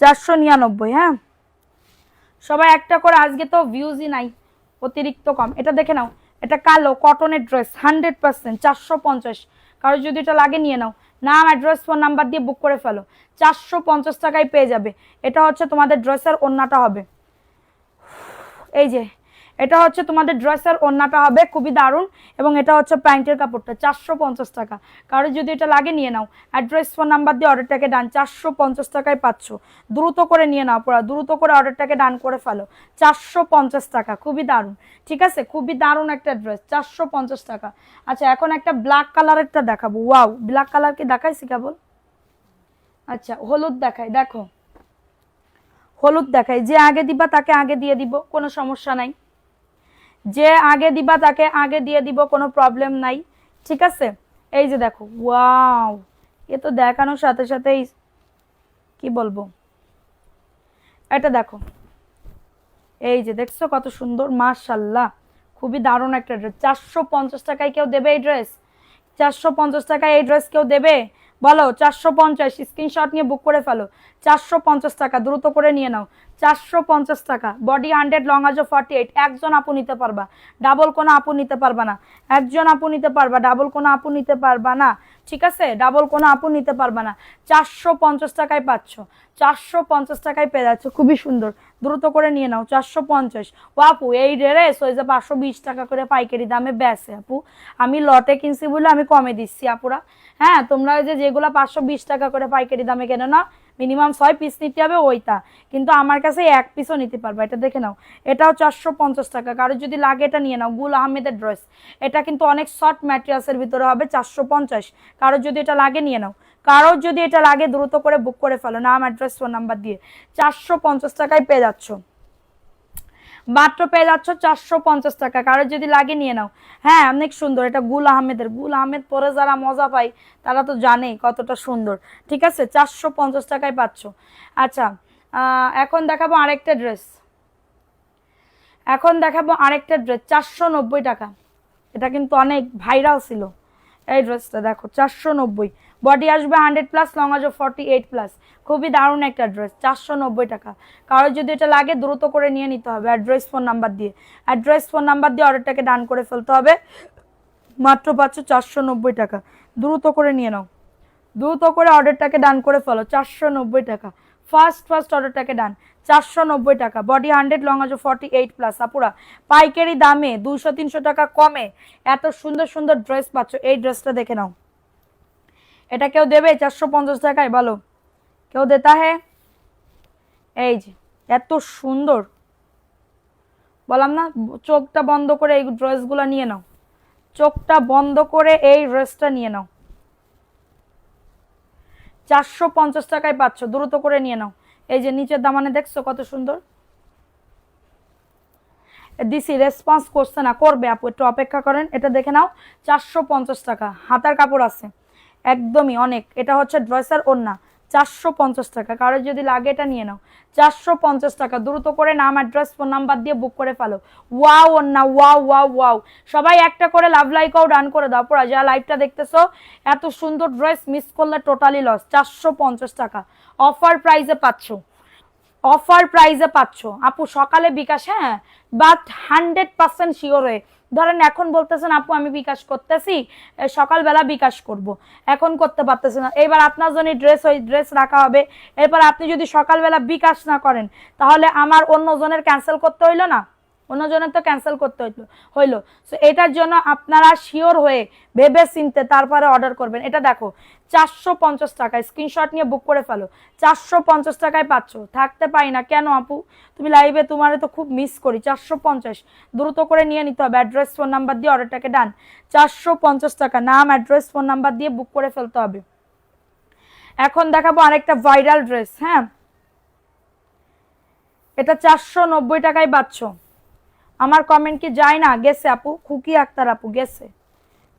499। হ্যাঁ সবাই একটা করে, আজকে তো ভিউজই নাই, অতিরিক্ত কম। এটা দেখে নাও, এটা কালো কটনের ড্রেস, 100%, 450। কারো যদি এটা লাগে নিয়ে নাও। নাম, অ্যাড্রেস, ফোন নাম্বার দিয়ে বুক করে ফেলো, 450 টাকায় পেয়ে যাবে। এটা হচ্ছে তোমাদের ড্রেসের ওড়নাটা হবে, এই যে এটা হচ্ছে তোমাদের ড্রেসের ওড়নাটা হবে, খুবই দারুণ। এবং এটা হচ্ছে প্যান্টের কাপড়টা, 450 টাকা। কারো যদি এটা লাগে নিয়ে নাও। অ্যাড্রেস, ফোন নাম্বার দিয়ে অর্ডারটাকে ডান, 450 টাকায় পাচ্ছ। দ্রুত করে নিয়ে নাও, পুরো দ্রুত করে অর্ডারটাকে ডান করে ফেলো, 450 টাকা। খুবই দারুণ, ঠিক আছে, খুবই দারুণ একটা ড্রেস, 450 টাকা। আচ্ছা এখন একটা ব্ল্যাক কালারেরটা দেখাবো। ওয়াও, ব্ল্যাক কালার কি দেখাইছি কেবল? আচ্ছা হলুদ দেখাই, দেখো হলুদ দেখাই। যে আগে দিবা তাকে আগে দিয়ে দিব, কোনো সমস্যা নাই। যে আগে দিবা তাকে আগে দিয়ে দিব, কোনো প্রবলেম নাই। ঠিক আছে, এই যে দেখো, ওয়াও, এ তো দেখানোর সাথে সাথেই কি বলবো। এটা দেখো, এই যে দেখছো কত সুন্দর, মাশাল্লাহ, খুবই দারুণ একটা ড্রেস। 450 টাকায় কেউ দেবে এই ড্রেস? 450 টাকায় এই ড্রেস কেউ দেবে? বলো 450। স্ক্রিনশট নিয়ে বুক করে ফেলো, 450 টাকা। দ্রুত করে নিয়ে নাও, 450 টাকা। বডি 100, লং আসবে 48। একজন আপু নিতে পারবা, ডাবল কোনো আপু নিতে পারবা না। একজন আপু নিতে পারবা, ডাবল কোনো আপু নিতে পারবা না। ঠিক আছে, ডাবল কোনো আপু নিতে পারবা না। 450 টাকায় পাচ্ছ, 450 টাকায় পেয়ে যাচ্ছ, খুবই সুন্দর। দ্রুত করে নিয়ে নাও, 450। ও আপু এই ড্রেস ওই যে 520 টাকা করে পাইকারি দামে বেচে আপু, আমি লটে কিনছি বলে আমি কমে দিচ্ছি আপুরা। হ্যাঁ তোমরা ওই যে যেগুলা 520 টাকা করে পাইকারি দামে কেনো না, মিনিমাম 6 পিস নিতে হবে ওইটা, কিন্তু আমার কাছে 1 পিসও নিতে পারবে। এটা দেখে নাও, এটাও 450 টাকা। কারো যদি লাগে এটা নিয়ে নাও, গুল আহমেদের ড্রেস। এটা কিন্তু অনেক সফট ম্যাটেরিয়ালসের ভিতরে হবে, 450। কারো যদি এটা লাগে নিয়ে নাও। কারো যদি এটা লাগে দ্রুত করে বুক করে ফেলো, নাম, অ্যাড্রেস, ফোন নাম্বার দিয়ে। 450 টাকায় পেয়ে যাচ্ছ, মাত্র পেয়ে যাচ্ছ 450 টাকা। কারো যদি লাগে নিয়ে নাও। হ্যাঁ অনেক সুন্দর, এটা গুল আহমেদের। গুল আহমেদ পরে যারা মজা পায় তারা তো জানেই কতটা সুন্দর। ঠিক আছে, 450 টাকায় পাচ্ছ। আচ্ছা এখন দেখাবো আরেকটা ড্রেস, এখন দেখাবো আরেকটা ড্রেস, 490 টাকা। এটা কিন্তু অনেক ভাইরাল ছিল এই ড্রেসটা, দেখো 490। বডি আসবে 100+, লং আসবে 48+। খুবই দারুণ একটা ড্রেস, 490 টাকা। কারো যদি এটা লাগে দ্রুত করে নিয়ে নিতে হবে, অ্যাড্রেস, ফোন নাম্বার দিয়ে। অ্যাড্রেস, ফোন নাম্বার দিয়ে অর্ডারটাকে ডান করে ফেলতে হবে। মাত্র পাচ্ছ 490 টাকা। দ্রুত করে নিয়ে নাও, দ্রুত করে অর্ডারটাকে ডান করে ফেলো, 490 টাকা। ফার্স্ট অর্ডারটাকে ডান, 490 টাকা। বডি 100, লং আসবে 48+। আপুরা পাইকারি দামে 200-300 টাকা কমে এত সুন্দর সুন্দর ড্রেস পাচ্ছ। এই ড্রেসটা দেখে নাও, এটা কেউ দেবে 450 টাকায়? বলো কেউ দেতা হে? এই যে এত সুন্দর, বললাম না, চোখটা বন্ধ করে এই ড্রেসগুলো নিয়ে নাও, চোখটা বন্ধ করে এই ড্রেসটা নিয়ে নাও। 450 টাকায় পাচ্ছ, দ্রুত করে নিয়ে নাও। এই যে নিচের দামানে দেখছো কত সুন্দর, দিছি, রেসপন্স করছে না, করবে আপু, একটু অপেক্ষা করেন। এটা দেখে নাও, 450 টাকা, হাতার কাপড় আছে একদমই অনেক। এটা হচ্ছে ড্রেসের ওড়না, 450 টাকা। কারো যদি লাগে এটা নিয়ে নাও, 450 টাকা। দ্রুত করে নাম, অ্যাড্রেস, ফোন নাম্বার দিয়ে বুক করে ফেলো। ওয়াও ওড়না, ওয়াও ওয়াও ওয়াও। সবাই একটা করে লাভ লাইকও ডান করে দাও। পড়া যা লাইভটা দেখতেছো, এত সুন্দর ড্রেস মিস করলে টোটালি লস। 450 টাকা অফার প্রাইসে পাচ্ছ, অফার প্রাইসে পাচ্ছ আপু। সকালে বিকাশ, হ্যাঁ, বাট 100% শিওর হয়ে ধরেন এখন বলতেছেন আপু আমি বিকাশ করতেছি, সকালবেলা বিকাশ করব, এখন করতে পারতেছেন না, এবার আপনার জন্য ড্রেস, ওই ড্রেস রাখা হবে। এরপর আপনি যদি সকালবেলা বিকাশ না করেন, তাহলে আমার অন্য জনের ক্যান্সেল করতে হইলো না, অন্যজনের তো ক্যান্সেল করতে হইলো। সো এটার জন্য আপনারা শিওর হয়ে ভেবে চিনতে তারপরে অর্ডার করবেন। এটা দেখো 450 টাকা, স্ক্রিনশট নিয়ে বুক করে ফেলো। 450 টাকায় পাচ্ছ, থাকতে পাই না কেন আপু, তুমি লাইভে, তোমারে তো খুব মিস করি। 450, দ্রুত করে নিয়ে নিতে হবে। অ্যাড্রেস, ফোন নাম্বার দিয়ে অর্ডারটাকে ডান। 450 টাকা, নাম, অ্যাড্রেস, ফোন নাম্বার দিয়ে বুক করে ফেলতে হবে। এখন দেখাবো আরেকটা ভাইরাল ড্রেস। হ্যাঁ, এটা 490 টাকায় পাচ্ছ। আমার কমেন্ট কি যায় না? গেছে আপু, খুকি আক্তার আপু গেছে।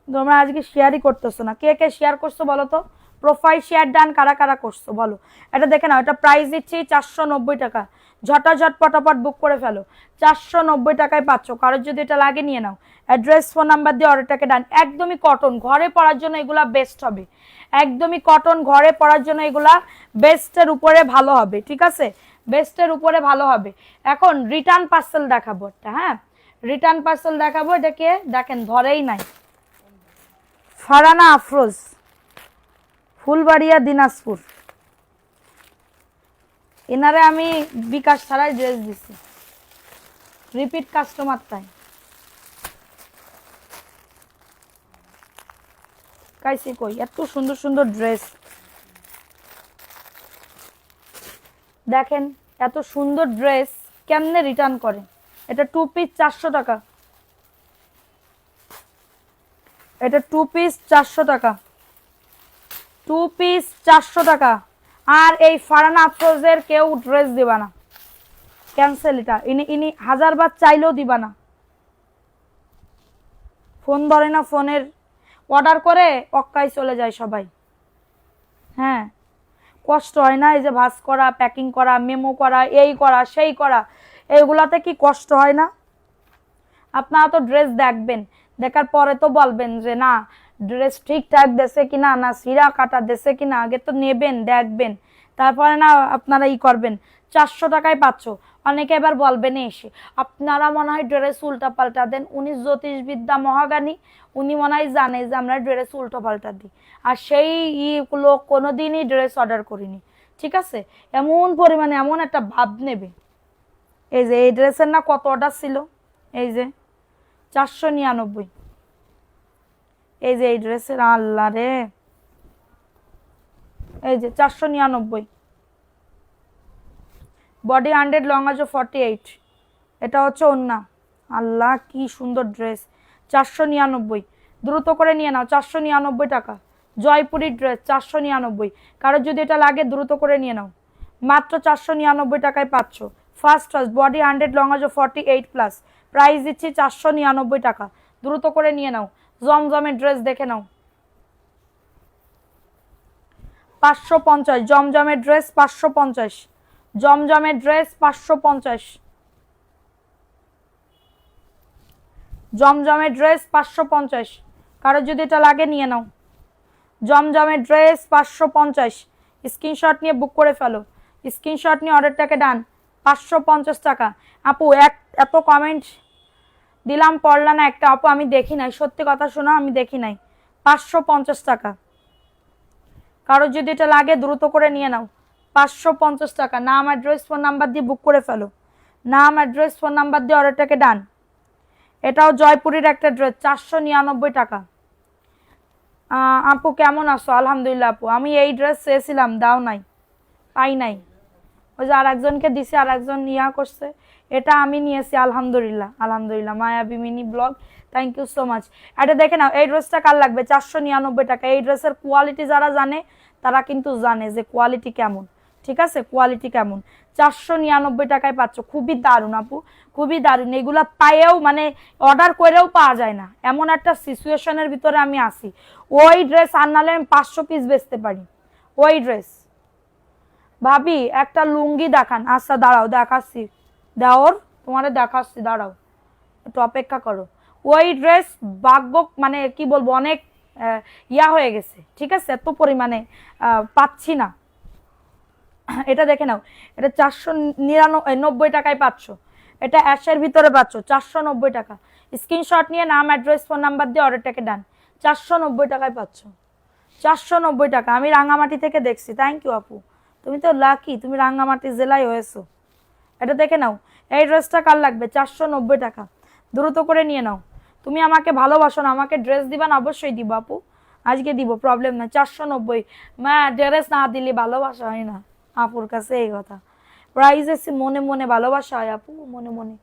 তোমরা আজকে শেয়ারই করতেছো না, কে কে শেয়ার করছো বলো তো? প্রোফাইল শেয়ার ডান কারা কারা করছো বলো। এটা দেখে নাও, এটা প্রাইস দিচ্ছি 490 টাকা। ঝটাঝট পটাপট বুক করে ফেলো, 490 টাকায় পাচ্ছ। কারোর যদি এটা লাগে নিয়ে নাও। অ্যাড্রেস, ফোন নাম্বার দিয়ে অর্ডারটাকে ডান। একদমই কটন, ঘরে পরার জন্য এগুলা বেস্ট হবে। একদমই কটন, ঘরে পরার জন্য এগুলা বেস্টের উপরে ভালো হবে, ঠিক আছে, বেস্টের উপরে ভালো হবে। এখন রিটার্ন পার্সেল দেখাবো একটা। হ্যাঁ, রিটার্ন পার্সেল দেখাবো। এটাকে দেখেন, ধরেই নাই। ফারানা আফরোজ, ফুলবাড়িয়া, দিনাজপুর। এনারে আমি বিকাশ ছাড়াই ড্রেস দিছি, রিপিট কাস্টমার তাই। কাইছি কই এত সুন্দর সুন্দর ড্রেস, দেখেন এত সুন্দর ড্রেস কেমনে রিটার্ন করে। এটা 2 পিস 400 টাকা, এটা 2 পিস 400 টাকা, 2 পিস 400 টাকা। আর এই ফারানা আফরোজের কেউ ড্রেস দিবা না, ক্যান্সেল। এটা ইনি ইনি 1000 বার চাইলেও দিবা না, ফোন ধরে না, ফোনের অর্ডার করে অক্কায় চলে যায় সবাই। হ্যাঁ, কষ্ট হয় না? এই যে ভাঁজ করা, প্যাকিং করা, মেমো করা, এই করা সেই করা, এইগুলাতে কি কষ্ট হয় না? আপনারা তো ড্রেস দেখবেন, দেখার পরে তো বলবেন যে না ড্রেস ঠিকঠাক দেশে কিনা, না সিরা কাটা দেশে কিনা, আগে তো নেবেন, দেখবেন, তারপরে না আপনারা ই করবেন। 400 টাকায় পাচ্ছ। অনেকে এবার বলবেন এসে আপনারা মনে হয় ড্রেস উল্টা পাল্টা দেন, উনি জ্যোতিষবিদ্যা মহাজ্ঞানী, উনি মনে হয় জানে যে আমরা ড্রেস উল্টো পাল্টা দিই, আর সেই লোক কোনোদিনই ড্রেস অর্ডার করিনি, ঠিক আছে? এমন পরিমাণে এমন একটা ভাব নেবে। এই যে এই ড্রেসের না কত অর্ডার ছিল, এই যে 499, এই যে এই ড্রেসের, আল্লাহ রে, এই যে 499, বডি 100, লং আছে 48, এটা হচ্ছে ওন্না। আল্লাহ কি সুন্দর ড্রেস, 499, দ্রুত করে নিয়ে নাও। 499 টাকা, জয়পুরি ড্রেস 499। কারোর যদি এটা লাগে দ্রুত করে নিয়ে নাও, মাত্র 499 টাকায় পাচ্ছ। ফার্স্ট ফার্স্ট, বডি 100, লং আছে 48+, প্রাইস দিচ্ছি 499 টাকা। দ্রুত করে নিয়ে নাও। জমজমের ড্রেস দেখে নাও, 550, জমজমের ড্রেস 550, জমজমের ড্রেস 550, জমজমের ড্রেস 550। কারো যদি এটা লাগে নিয়ে নাও। জমজমের ড্রেস 550, স্ক্রিনশট নিয়ে বুক করে ফেলো, স্ক্রিনশট নিয়ে অর্ডারটাকে ডান। 550 টাকা। আপু এত কমেন্ট দিলাম, পড়লা না একটা? আপু আমি দেখি নাই, সত্যি কথা শোনো, আমি দেখি নাই। 550 টাকা। কারো যদি এটা লাগে দ্রুত করে নিয়ে নাও। 550 টাকা, নাম, অ্যাড্রেস, ফোন নাম্বার দিয়ে বুক করে ফেলো, নাম, অ্যাড্রেস, ফোন নাম্বার দিয়ে অর্ডারটাকে ডান। এটাও জয়পুরের একটা ড্রেস, 499 টাকা। আপু কেমন আছো? আলহামদুলিল্লাহ আপু, আমি এই ড্রেস চেয়েছিলাম, দাও নাই, পাই নাই। ওই যে আর একজনকে দিছে, আর একজন ইয়া করছে, এটা আমি নিয়েছি, আলহামদুলিল্লাহ আলহামদুলিল্লাহ। মায়াবী mini blog, thank you so much. এটা দেখে নাও, এই ড্রেসটা কার লাগবে? 499 টাকা। এই ড্রেসের কোয়ালিটি যারা জানে তারা কিন্তু জানে যে কোয়ালিটি কেমন, ঠিক আছে, কোয়ালিটি কেমন, 499 টাকায় পাচ্ছ, খুবই দারুণ আপু, খুবই দারুণ। এগুলা পায়েও মানে অর্ডার করেও পাওয়া যায় না, এমন একটা সিচুয়েশনের ভিতরে আমি আসি। ওই ড্রেস আনালে আমি 500 পিস বেচতে পারি, ওই ড্রেস। ভাবি একটা লুঙ্গি দেখান। আচ্ছা দাঁড়াও দেখাচ্ছি, দেওর তোমারে দেখাচ্ছি, দাঁড়াও একটু অপেক্ষা করো। ওই ড্রেস ভাগ্য মানে কি বলবো, অনেক ইয়া হয়ে গেছে, ঠিক আছে, এত পরিমাণে পাচ্ছি না। এটা দেখে নাও, এটা 499 টাকায় পাচ্ছ, এটা অ্যাশের ভিতরে পাচ্ছ 490 টাকা। স্ক্রিনশট নিয়ে নাম, অ্যাড্রেস, ফোন নাম্বার দিয়ে অর্ডারটাকে ডান। 490 টাকায় পাচ্ছ, 490 টাকা। আমি রাঙ্গামাটি থেকে দেখছি, থ্যাংক ইউ আপু, তুমি তো লাকি, তুমি রাঙ্গামাটি জেলায় হয়েছো। এটা দেখে নাও, এই ড্রেসটা কার লাগবে, 490 টাকা, দ্রুত করে নিয়ে নাও। তুমি আমাকে ভালোবাসো না, আমাকে ড্রেস দিবা না, অবশ্যই দিব আপু, আজকে দিব, প্রবলেম না। 490, মা ড্রেস না দিলে ভালোবাসা হয় না, আপুর কাছে এই কথা। প্রাইস এসে মনে মনে ভালোবাসা হয় আপু, মনে মনে।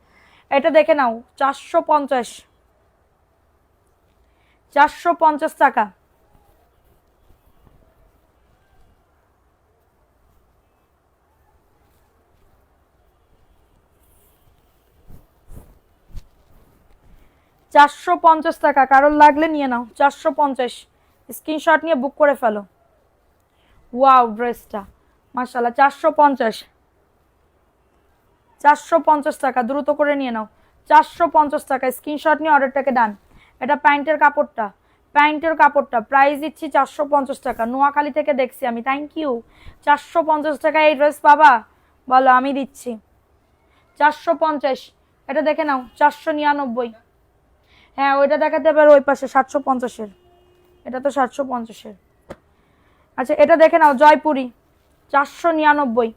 এটা দেখে নাও, 450, 450 টাকা। টাকা, কারোর লাগলে নিয়ে নাও, 450, স্ক্রিনশট নিয়ে বুক করে ফেলো। ওয়াও ড্রেসটা মাশাআল্লাহ, 450 টাকা, দ্রুত করে নিয়ে নাও, 450 টাকা, স্ক্রিনশট নিয়ে অর্ডারটাকে ডান। এটা প্যান্টের কাপড়টা, প্যান্টের কাপড়টা প্রাইস দিচ্ছি 450 টাকা, নোয়াখালী থেকে দেখছি আমি, থ্যাংক ইউ। 450 টাকা এই ড্রেস পাবা, বলো আমি দিচ্ছি 450। এটা দেখে নাও, 499। হ্যাঁ ওইটা দেখাতে পারো, ওই পাশে 750-এর, এটা তো 750-এর। আচ্ছা এটা দেখে নাও, জয়পুরি, 499।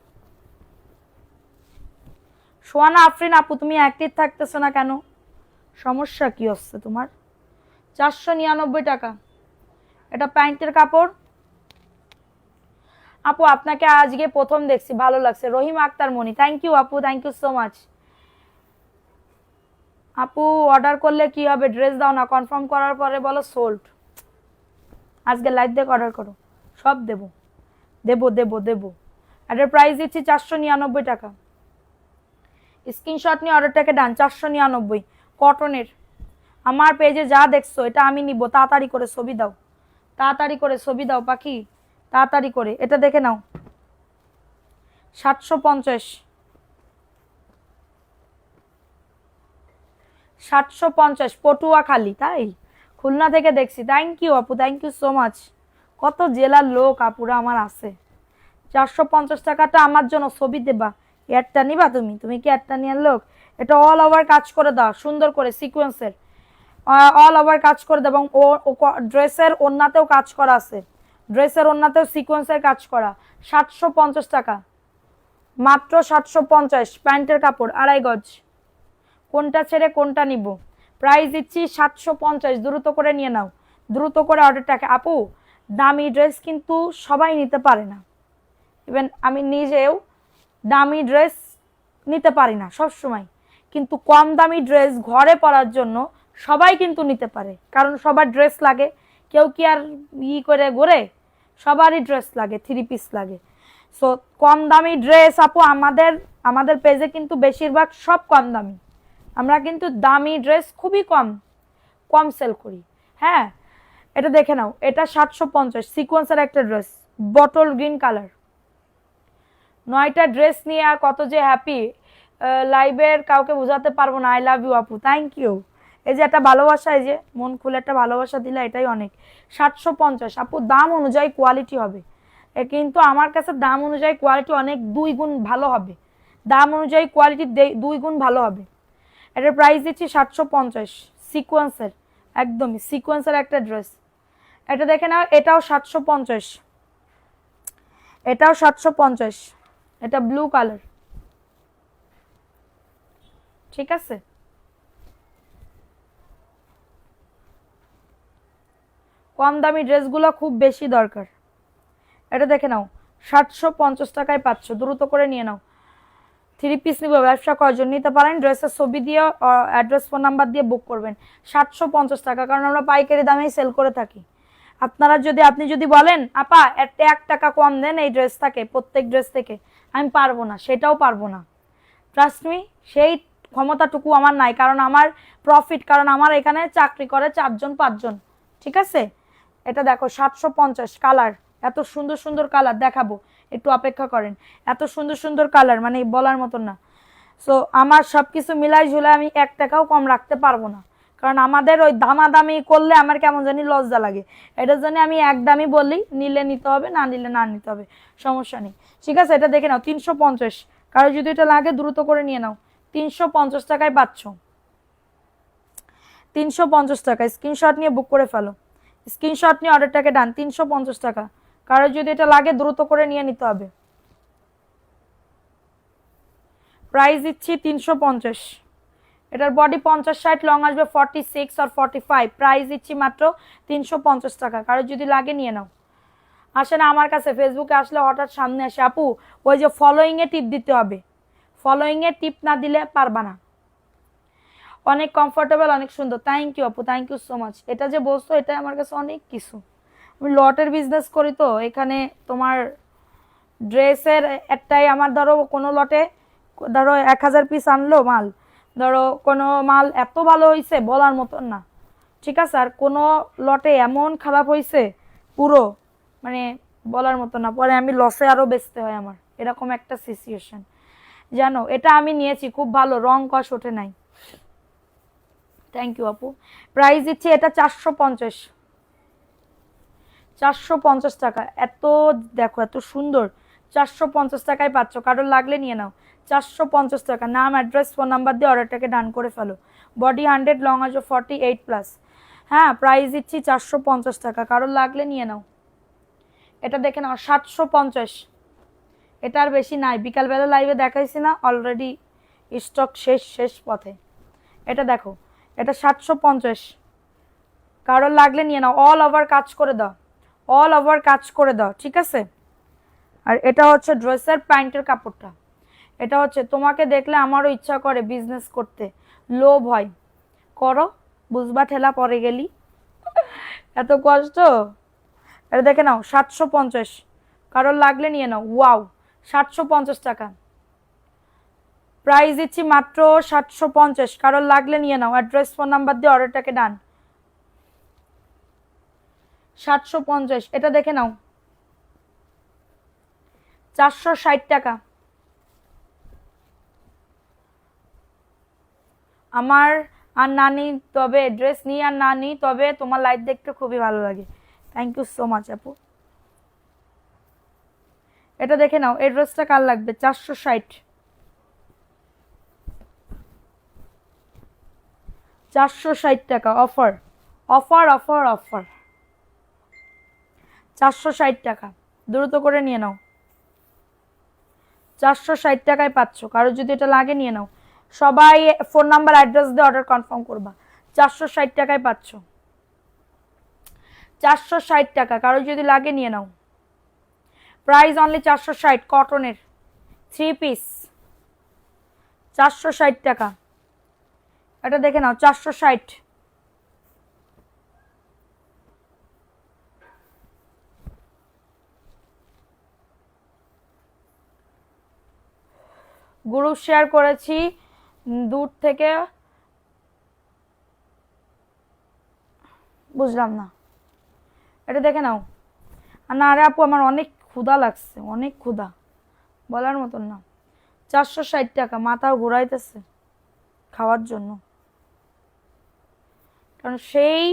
সোয়ানা আফরিন আপু, তুমি অ্যাক্টিভ থাকতেছো না কেন, সমস্যা কি হচ্ছে তোমার? 499 টাকা, এটা প্যান্টের কাপড়। আপু আপনাকে আজকে প্রথম দেখছি, ভালো লাগছে। রহিম আক্তার মনি, থ্যাংক ইউ আপু, থ্যাংক ইউ সো মাচ। আপু অর্ডার করলে কি হবে, ড্রেস দাও না, কনফার্ম করার পরে বলো সোল্ড। আজকে লাইভ দেখে অর্ডার করো, সব দেবো, দেবো দেবো দেবো। এটার প্রাইস দিচ্ছি 499 টাকা, স্ক্রিনশট নিয়ে অর্ডারটাকে ডান। 499 কটনের। আমার পেজে যা দেখছো এটা আমি নিব, তাড়াতাড়ি করে ছবি দাও, তাড়াতাড়ি করে ছবি দাও পাখি, তাড়াতাড়ি করে। এটা দেখে নাও, 750, 750 পটুয়াখালী, তাই খুলনা থেকে দেখছি, থ্যাংক ইউ আপু, থ্যাংক ইউ সো মাচ। কত জেলার লোক আপুরা আমার আছে। 450 টাকাটা আমার জন্য, ছবি দেবা, একটা নিবা তুমি, তুমি কি একটা নিয়ে লোক? এটা অল ওভার কাজ করে দাও সুন্দর করে, সিকোয়েন্সের অল ওভার কাজ করে দাও, এবং ও ড্রেসের ওন্নাতেও কাজ করা আছে, ড্রেসের ওন্নাতেও সিকোয়েন্সের কাজ করা। 750 টাকা মাত্র, 750, প্যান্টের কাপড়, 2.5 গজ। কোনটা ছেড়ে কোনটা নিব, প্রাইস দিচ্ছি 750, দ্রুত করে নিয়ে নাও, দ্রুত করে অর্ডারটাকে। আপু দামি ড্রেস কিন্তু সবাই নিতে পারে না, ইভেন আমি নিজেও দামি ড্রেস নিতে পারি না সব সময়, কিন্তু কম দামি ড্রেস ঘরে পরার জন্য সবাই কিন্তু নিতে পারে, কারণ সবার ড্রেস লাগে, কেউ কি আর করে ঘোরে, সবারই ড্রেস লাগে, 3 পিস লাগে। সো কম দামি ড্রেস আপু আমাদের আমাদের পেজে কিন্তু বেশিরভাগ সব কম দামি, আমরা কিন্তু দামি ড্রেস খুবই কম কম সেল করি। হ্যাঁ এটা দেখে নাও, এটা 750, সিকোয়েন্সের একটা ড্রেস, বটল গ্রিন কালার। 9টা ড্রেস নিয়ে আর কত যে হ্যাপি, লাইভের কাউকে বোঝাতে পারবো না। আই লাভ ইউ আপু, থ্যাংক ইউ। এই যে একটা ভালোবাসা, এই যে মন খুলে একটা ভালোবাসা দিলে, এটাই অনেক। 750 আপু, দাম অনুযায়ী কোয়ালিটি হবে, কিন্তু আমার কাছে দাম অনুযায়ী কোয়ালিটি অনেক 2 গুণ ভালো হবে, দাম অনুযায়ী কোয়ালিটি 2 গুণ ভালো হবে। এটার প্রাইস দিচ্ছি 750, সিকোয়েন্সের, একদমই সিকোয়েন্সের একটা ড্রেস। এটা দেখে নাও, এটাও 750, এটাও 750, এটা ব্লু কালার, ঠিক আছে। কম দামি ড্রেসগুলো খুব বেশি দরকার। এটা দেখে নাও, 750 টাকায় পাচ্ছ, দ্রুত করে নিয়ে নাও। 3 পিস নিব, ব্যবসা কয়জন নিতে পারেন, ড্রেসের ছবি দিয়ে অ্যাড্রেস ফোন নাম্বার দিয়ে বুক করবেন। 750 টাকা, কারণ আমরা পাইকারি দামেই সেল করে থাকি। আপনারা যদি আপনি যদি বলেন আপা 1 টাকা কম দেন এই ড্রেস থাকে প্রত্যেক ড্রেস থেকে, আমি পারবো না, সেটাও পারবো না। ট্রাস্ট মি, সেই ক্ষমতাটুকু আমার নাই, কারণ আমার প্রফিট, কারণ আমার এখানে চাকরি করে 4জন 5জন। ঠিক আছে, এটা দেখো 750 কালার, এত সুন্দর সুন্দর কালার দেখাবো, একটু অপেক্ষা করেন। এত সুন্দর সুন্দর কালার মানে বলার মতন না। সো আমার সব কিছু মিলাই ঝুলাই আমি 1 টাকাও কম রাখতে পারবো না, কারণ আমাদের ওই দামাদামি করলে আমার কেমন জানি লজ্জা লাগে। এটার জন্য আমি একদমই বলি, নিলে নিতে হবে, না নিলে না নিতে হবে, সমস্যা নেই। ঠিক আছে, এটা দেখে নাও 350, কারো যদি এটা লাগে দ্রুত করে নিয়ে নাও। 350 টাকায় পাচ্ছ, 350 টাকা। স্ক্রিনশট নিয়ে বুক করে ফেলো, স্ক্রিনশট নিয়ে অর্ডারটাকে ডান। 350 টাকা, কারো যদি এটা লাগে দ্রুত করে নিয়ে নিতে হবে। প্রাইস দিচ্ছি 350। এটার বডি 50-60, লং আসবে 46 আর 45। প্রাইস দিচ্ছি মাত্র 350 টাকা, কারো যদি লাগে নিয়ে নাও। আসে না আমার কাছে, ফেসবুকে আসলে হঠাৎ সামনে আসে আপু ওই যে ফলোয়িংয়ে টিপ দিতে হবে, ফলোয়িংয়ে টিপ না দিলে পারবা না। অনেক কমফোর্টেবল, অনেক সুন্দর। থ্যাংক ইউ আপু, থ্যাংক ইউ সো মাচ। এটা যে বলছো এটা আমার কাছে অনেক কিছু, আমি লটের বিজনেস করি তো এখানে তোমার ড্রেসের একটাই আমার ধরো কোনো লটে ধরো 1000 পিস আনলো মাল, ধরো কোনো মাল এত ভালো হয়েছে বলার মতন না, ঠিক আছে, আর কোনো লটে এমন খারাপ হয়েছে পুরো মানে বলার মতো না, পরে আমি লসে আরও বেচতে হয় আমার, এরকম একটা সিচুয়েশন জানো। এটা আমি নিয়েছি খুব ভালো, রং কষ ওঠে নাই। থ্যাংক ইউ আপু। প্রাইস দিচ্ছি এটা 450, 450 টাকা। এত দেখো এত সুন্দর, 450 টাকায় পাচ্ছ, কারোর লাগলে নিয়ে নাও। 450 টাকা, নাম অ্যাড্রেস ফোন নাম্বার দিয়ে অর্ডারটাকে ডান করে ফেলো। বডি 100, লং আসবে 48+। হ্যাঁ, প্রাইস দিচ্ছি 450 টাকা, কারোর লাগলে নিয়ে নাও। এটা দেখে নাও 750, এটা আর বেশি নাই, বিকালবেলা লাইভে দেখাইছি না, অলরেডি স্টক শেষ পথে। এটা দেখো, এটা 750, কারোর লাগলে নিয়ে নাও। অল ওভার কাজ করে দাও, অল ওভার কাজ করে দাও, ঠিক আছে। আর এটা হচ্ছে ড্রেসের প্যান্টের কাপড়টা, এটা হচ্ছে তোমাকে দেখলে আমারও ইচ্ছা করে বিজনেস করতে, লোভ হয়, করো, বুঝবা ঠেলা পরে গেলি, এত কষ্ট। এটা দেখে নাও 750, কারোর লাগলে নিয়ে নাও। ওয়াও, 750 টাকা, প্রাইস দিচ্ছি মাত্র 750, কারোর লাগলে নিয়ে নাও। অ্যাড্রেস ফোন নাম্বার দিয়ে অর্ডারটাকে ডান। 750, এটা দেখে নাও 460 টাকা। আমার আর নানি তবে ড্রেস নিই আর না নিই, তবে তোমার লাইভ দেখতে খুবই ভালো লাগে। থ্যাংক ইউ সো মাচ আপু। এটা দেখে নাও, এই ড্রেসটা কার লাগবে? 460, 460 টাকা, অফার অফার অফার অফার, 460 টাকা, দ্রুত করে নিয়ে নাও। 460 টাকায় পাচ্ছ, কারো যদি এটা লাগে নিয়ে নাও। সবাই ফোন নাম্বার অ্যাড্রেস দিয়ে অর্ডার কনফার্ম করবা। 460 টাকায় পাচ্ছ, 460 টাকা, কারো যদি লাগে নিয়ে নাও। প্রাইস অনলি 460, কটনের 3 পিস, 460 টাকা। এটা দেখে নাও 460। গ্রুপ শেয়ার করেছি দূর থেকে, বুঝলাম না, এটা দেখে নাও। না আরে আপু আমার অনেক ক্ষুধা লাগছে, অনেক ক্ষুধা বলার মতন না। 460 টাকা, মাথাও ঘুরাইতেছে খাওয়ার জন্য, কারণ সেই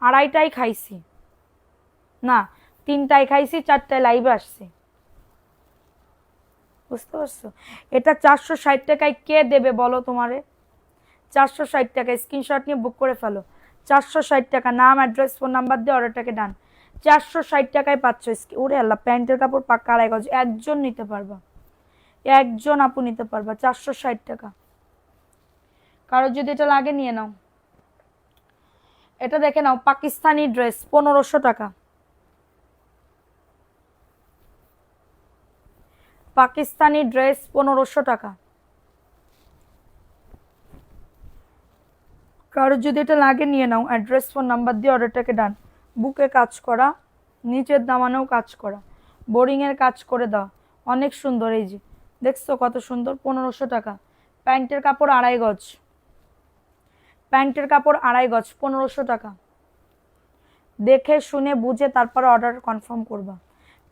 2:30টায় খাইছি, না 3টায় খাইছি, 4টায় লাইভে আসছি, বুঝতে পারছো। এটা 460 টাকায় কে দেবে বলো তোমারে? 460 টাকা, স্ক্রিনশট নিয়ে বুক করে ফেলো। 460 টাকা, নাম অ্যাড্রেস ফোন নাম্বার দিয়ে অর্ডারটাকে ডান। 460 টাকায় পাচ্ছ। ওরে আল্লাহ, প্যান্টের কাপড় পাক্কা 2.5 গজ, একজন নিতে পারবা, একজন আপু নিতে পারবা। 460 টাকা, কারোর যদি এটা লাগে নিয়ে নাও। এটা দেখে নাও, পাকিস্তানি ড্রেস 1500 টাকা, পাকিস্তানি ড্রেস 1500 টাকা, কারোর যদি এটা লাগে নিয়ে নাও। অ্যাড্রেস ফোন নাম্বার দিয়ে অর্ডারটাকে ডান। বুকে কাজ করা, নিচের দামানেও কাজ করা, বোরিংয়ের কাজ করে দাও, অনেক সুন্দর। এই যে দেখছো কত সুন্দর, 1500 টাকা। প্যান্টের কাপড় 2.5 গজ, প্যান্টের কাপড় 2.5 গজ, 1500 টাকা। দেখে শুনে বুঝে তারপরে অর্ডার কনফার্ম করবা।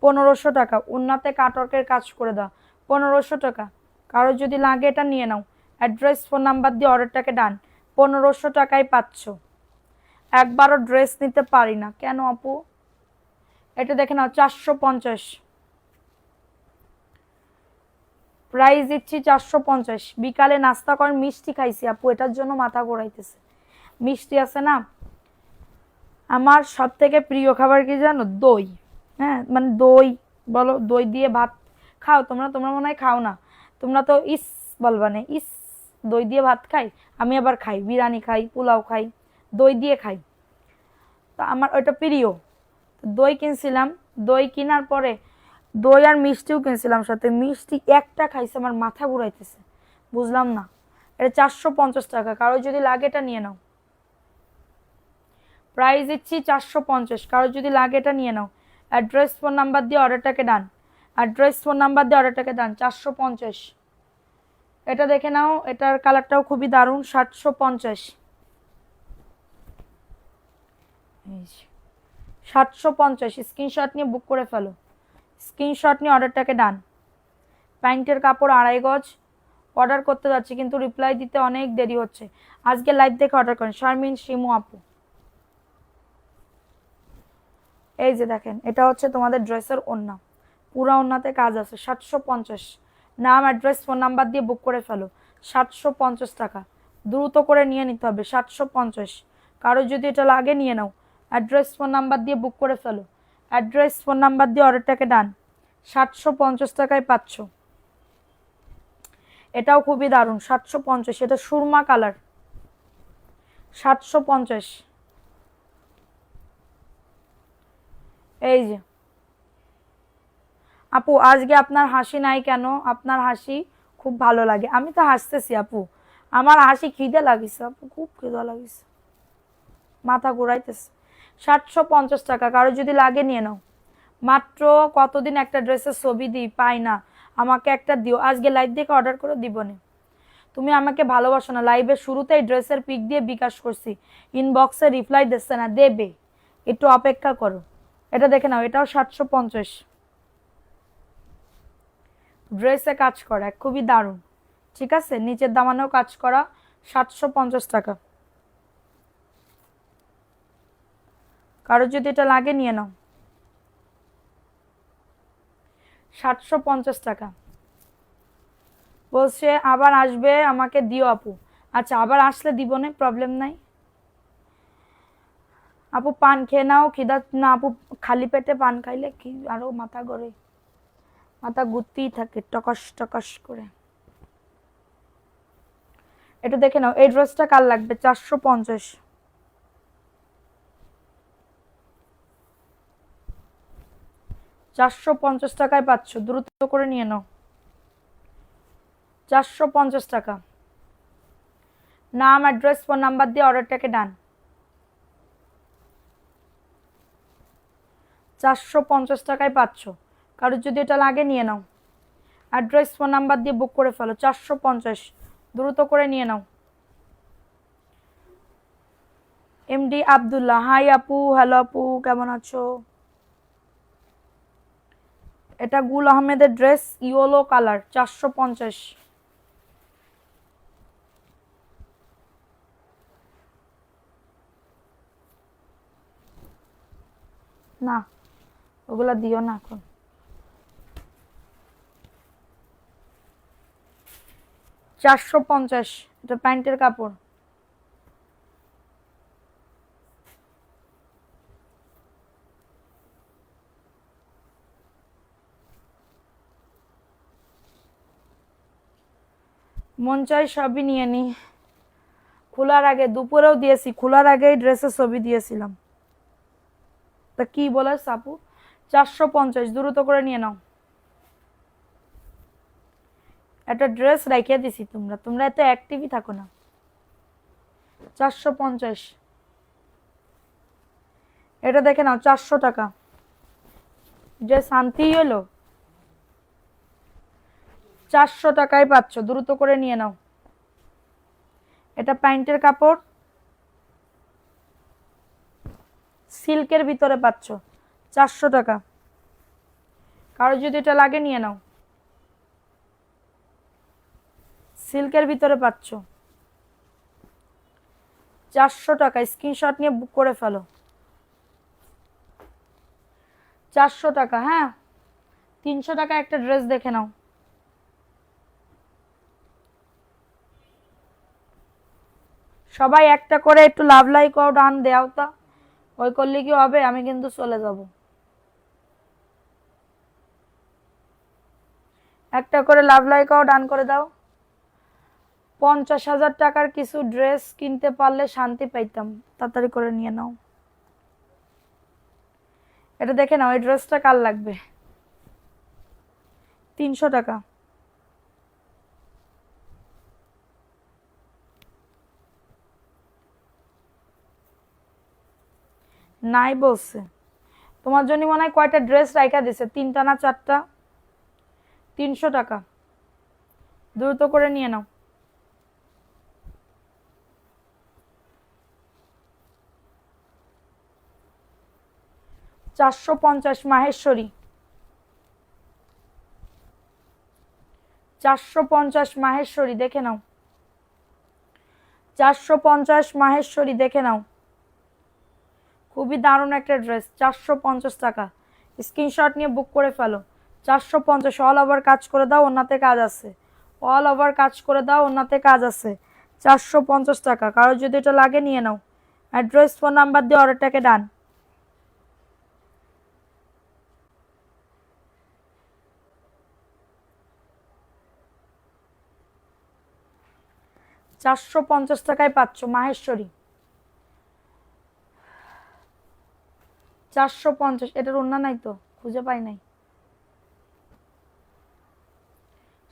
1500 টাকা। ওন্নাতে কাটওয়ার্কের কাজ করে দাও, 1500 টাকা। কারো যদি লাগে এটা নিয়ে নাও, অ্যাড্রেস ফোন নাম্বার দিয়ে অর্ডারটাকে ডান। 1500 টাকায় পাচ্ছ। একবারও ড্রেস নিতে পারি না কেন আপু? এটা দেখে নাও, 450, প্রাইস দিচ্ছি 450। বিকালে নাস্তা করেন, মিষ্টি খাইছি আপু, এটার জন্য মাথা ঘোরাইতেছে। মিষ্টি আছে না, আমার সব থেকে প্রিয় খাবার কি জানো? দই। হ্যাঁ মানে দই বলো, দই দিয়ে ভাত খাও তোমরা? তোমরা মনে হয় খাও না, তোমরা তো ইস বলবা না, ইস দই দিয়ে ভাত খাই। আমি আবার খাই, বিরিয়ানি খাই, পোলাও খাই, দই দিয়ে খাই। তো আমার ওইটা প্রিয়। দই কিনছিলাম, দই কেনার পরে দই আর মিষ্টিও কিনছিলাম সাথে, মিষ্টি একটা খাইছে, আমার মাথা ঘুরাইতেছে। বুঝলাম না। এটা 450 টাকা। কারো যদি লাগে এটা নিয়ে নাও, প্রাইস দিচ্ছি 450। কারো যদি লাগে এটা নিয়ে নাও, অ্যাড্রেস ফোন নাম্বার দিয়ে অর্ডারটাকে ডান। অ্যাড্রেস ফোন নাম্বার দিয়ে অর্ডারটাকে ডান, 450। এটা দেখে নাও, এটার কালারটাও খুবই দারুণ, 750। 750, স্ক্রিনশট নিয়ে বুক করে ফেলো, স্ক্রিনশট নিয়ে অর্ডারটাকে ডান। প্যান্টের কাপড় 2.5 গজ। অর্ডার করতে যাচ্ছি কিন্তু রিপ্লাই দিতে অনেক দেরি হচ্ছে। আজকে লাইভ দেখে অর্ডার করেন, শারমিন শিমু আপু। এই যে দেখেন, এটা হচ্ছে তোমাদের ড্রেসের ওড়না, পুরা ওড়নাতে কাজ আছে। 750। নাম, অ্যাড্রেস, ফোন নাম্বার দিয়ে বুক করে ফেলো, 750 টাকা। দ্রুত করে নিয়ে নিতে হবে, 750। কারো যদি এটা লাগে নিয়ে নাও, অ্যাড্রেস ফোন নাম্বার দিয়ে বুক করে ফেলো, অ্যাড্রেস ফোন নাম্বার দিয়ে অর্ডারটাকে ডান। 750 টাকায় পাচ্ছ। এটাও খুবই দারুণ, 750। এটা সুরমা কালার, 750। এই যে আপু, আজকে আপনার হাসি নাই কেন? আপনার হাসি খুব ভালো লাগে। আমি তো হাসতেছি আপু, আমার হাসি খিদে লাগিছে আপু, খুব খিদে লাগিছে, মাথা ঘুরাইতেছে। 750 টাকা। কারো যদি লাগে নিয়ে নাও। মাত্র কতদিন একটা ড্রেসের ছবি দিই, পাই না, আমাকে একটা দিও। আজকে লাইভ দেখে অর্ডার করে দিবনে। তুমি আমাকে ভালোবাসো না? লাইভের শুরুতেই ড্রেসের পিক দিয়ে বিকাশ করছি, ইনবক্সে রিপ্লাই দিচ্ছে না, দেবে, একটু অপেক্ষা করো। এটা দেখে নাও, এটাও 750। ড্রেসে কাজ করা, খুবই দারুণ। ঠিক আছে, নিচের দামানেও কাজ করা, 750 টাকা। কারো যদি এটা লাগে নিয়ে নাও, 750 টাকা। বলছে আবার আসবে, আমাকে দিও আপু। আচ্ছা, আবার আসলে দিব না, প্রবলেম নাই। আপু পান খেয়ে নাও, খিদা না আপু, খালি পেটে পান খাইলে কি আরো মাথা ঘোরে, মাথা ঘুরতেই থাকে টকস টকস করে। এটা দেখে নাও, এই ড্রেসটা কার লাগবে? 450। 450 টাকায় পাচ্ছ, দ্রুত করে নিয়ে নাও। 450 টাকা। নাম, অ্যাড্রেস, ফোন নাম্বার দিয়ে অর্ডারটাকে ডান। 450 টাকায় পাচ্ছ। কারোর যদি এটা লাগে নিয়ে নাও, অ্যাড্রেস, ফোন নাম্বার দিয়ে বুক করে ফেলো, 450। দ্রুত করে নিয়ে নাও। এমডি আব্দুল্লাহ, হাই আপু, হ্যালো আপু, কেমন আছো? এটা গুল আহমেদের ড্রেস, ইয়েলো কালার, 450। না, ওগুলা দিও না এখন। 450। এটা প্যান্টের কাপড়। মন চাই সবই নিয়ে নি। খোলার আগে, দুপুরেও দিয়েছি, খোলার আগেই ড্রেসের ছবি দিয়েছিলাম। তা কি বলে সাপু? 450, দ্রুত করে নিয়ে নাও। একটা ড্রেস রেখে দিছি, তোমরা তোমরা এত অ্যাক্টিভই থাকো না। 450। এটা দেখে নাও 400 টাকা। যে শান্তি হলো 400 টাকায় পাচ্ছ, দ্রুত করে নিয়ে নাও। এটা প্যান্টের কাপড়, সিল্কের ভিতরে পাচ্ছ 400 টাকা। কারো যদি এটা লাগে নিয়ে নাও, সিল্কের ভিতরে পাচ্ছ 400 টাকা। স্ক্রিনশট নিয়ে বুক করে ফেলো। 400 টাকা। হ্যাঁ, 300 টাকা একটা ড্রেস দেখে নাও। সবাই একটা করে একটু লাভ লাইক ও ডান দেও তা, ওই করলে কি হবে? আমি কিন্তু চলে যাব। একটা করে লাভ লাইক ও ডান করে দাও। 50,000 টাকার কিছু ড্রেস কিনতে পারলে শান্তি পাইতাম। তাড়াতাড়ি করে নিয়ে নাও। এটা দেখে নাও, এই ড্রেসটা কার লাগবে? 300 টাকা। নাই বলছে। তোমার জন্য মনে হয় কয়টা ড্রেস রাইখা দিছে, 3টা না 4টা। 300 টাকা, দ্রুত করে নিয়ে নাও। 450 মাহেশ্বরী, 450 মাহেশ্বরী দেখে নাও। 450 মাহেশ্বরী দেখে নাও। খুবই দারুণ একটা ড্রেস, 450 টাকা। স্ক্রিনশট নিয়ে বুক করে ফেলো। 450, অল ওভার কাজ করে দাও, ওনাতে কাজ আছে। অল ওভার কাজ করে দাও, ওনাতে কাজ আছে। 450 টাকা। কারো যদি এটা লাগে নিয়ে নাও। অ্যাড্রেস, ফোন নাম্বার দিয়ে অর্ডারটাকে ডান। 450 টাকায় পাচ্ছ মাহেশ্বরী। 450। এটার ওন্না নাই তো, খুঁজে পাই নাই।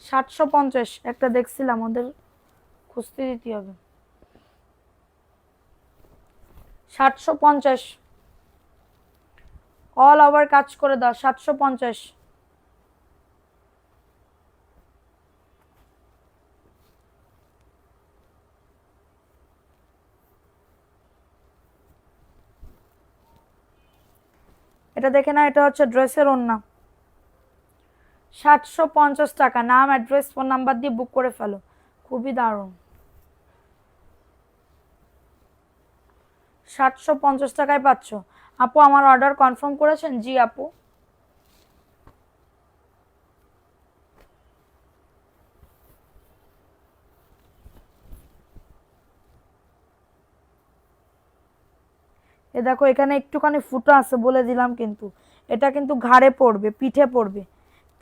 750 একটা দেখছিলাম, ওদের খুঁজতে দিতে হবে। 750, অল ওভার কাজ করে দাও। 750। এটা দেখে না, এটা হচ্ছে ড্রেসের ওন্না। 750 টাকা। নাম, অ্যাড্রেস, ফোন নাম্বার দিয়ে বুক করে ফেলো। খুবই দারুণ। 750 টাকায় পাচ্ছ। আপু আমার অর্ডার কনফার্ম করেছেন? জি আপু। এ দেখো এখানে একটুখানি ফুটো আছে বলে দিলাম, কিন্তু এটা কিন্তু ঘাড়ে পড়বে, পিঠে পড়বে,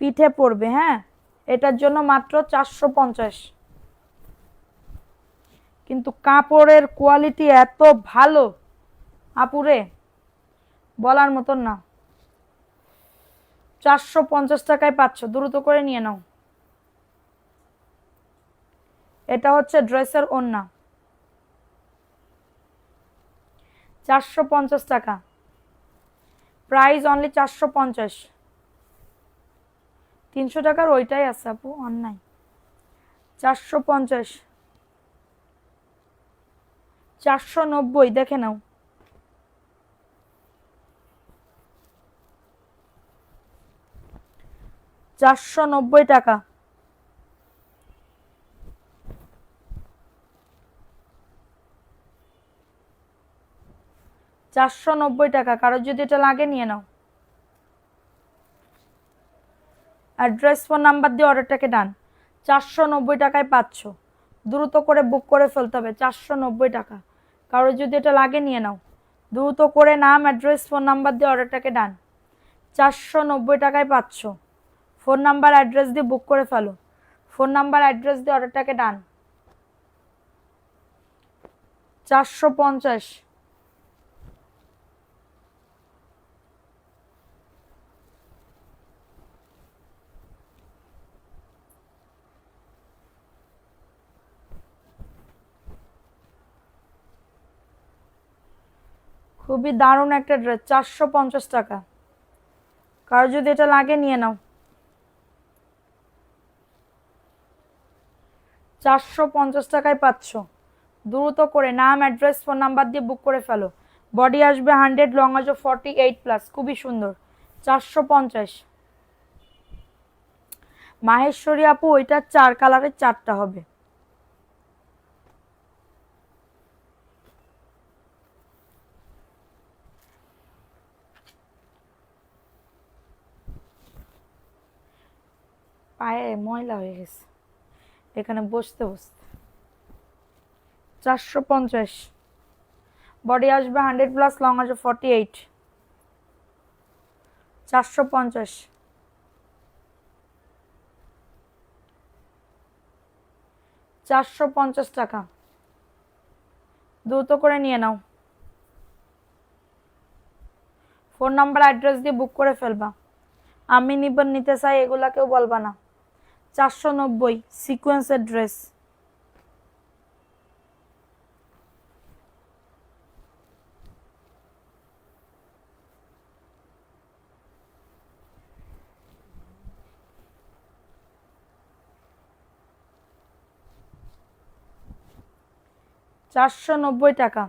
পিঠে পড়বে। হ্যাঁ, এটার জন্য মাত্র 450। কিন্তু কাপড়ের কোয়ালিটি এত ভালো আপুরে, বলার মতন না। 450 টাকায় পাচ্ছ, দ্রুত করে নিয়ে নাও। এটা হচ্ছে ড্রেসের ওন্না। 450 টাকা, প্রাইস অনলি 450। 300 টাকার ওইটাই আছে আপু, অন্যায়। 450, 490 দেখে নাও। 490 টাকা। 490 টাকা। কারোর যদি এটা লাগে নিয়ে নাও। অ্যাড্রেস, ফোন নাম্বার দিয়ে অর্ডারটাকে ডান। 490 টাকায় পাচ্ছ, দ্রুত করে বুক করে ফেলতে হবে। 490 টাকা। কারোর যদি এটা লাগে নিয়ে নাও। দ্রুত করে নাম, অ্যাড্রেস, ফোন নাম্বার দিয়ে অর্ডারটাকে ডান। 490 টাকায় পাচ্ছ। ফোন নাম্বার, অ্যাড্রেস দিয়ে বুক করে ফেলো। ফোন নাম্বার, অ্যাড্রেস দিয়ে অর্ডারটাকে ডান। 450। খুবই দারুণ একটা ড্রেস, 450 টাকা। কারো যদি এটা লাগে নিয়ে নাও। 450 টাকায় পাচ্ছ। দ্রুত করে নাম, অ্যাড্রেস, ফোন নাম্বার দিয়ে বুক করে ফেলো। বডি আসবে 100, লং আসবে 48+, খুবই সুন্দর। 450। মাহেশ্বরী আপু ওইটা 4 কালারের 4টা হবে। পায়ে ময়লা হয়ে গেছে এখানে বসতে বসতে। 450। বডি আসবে 100+, লং আসবে 48। 450। 450 টাকা। দ্রুত করে নিয়ে নাও। ফোন নাম্বার অ্যাড্রেস দিয়ে বুক করে ফেলবা। আমি নিতে চাই এগুলা কেউ বলবা না। 490 সিকোয়েন্সের ড্রেস। $490।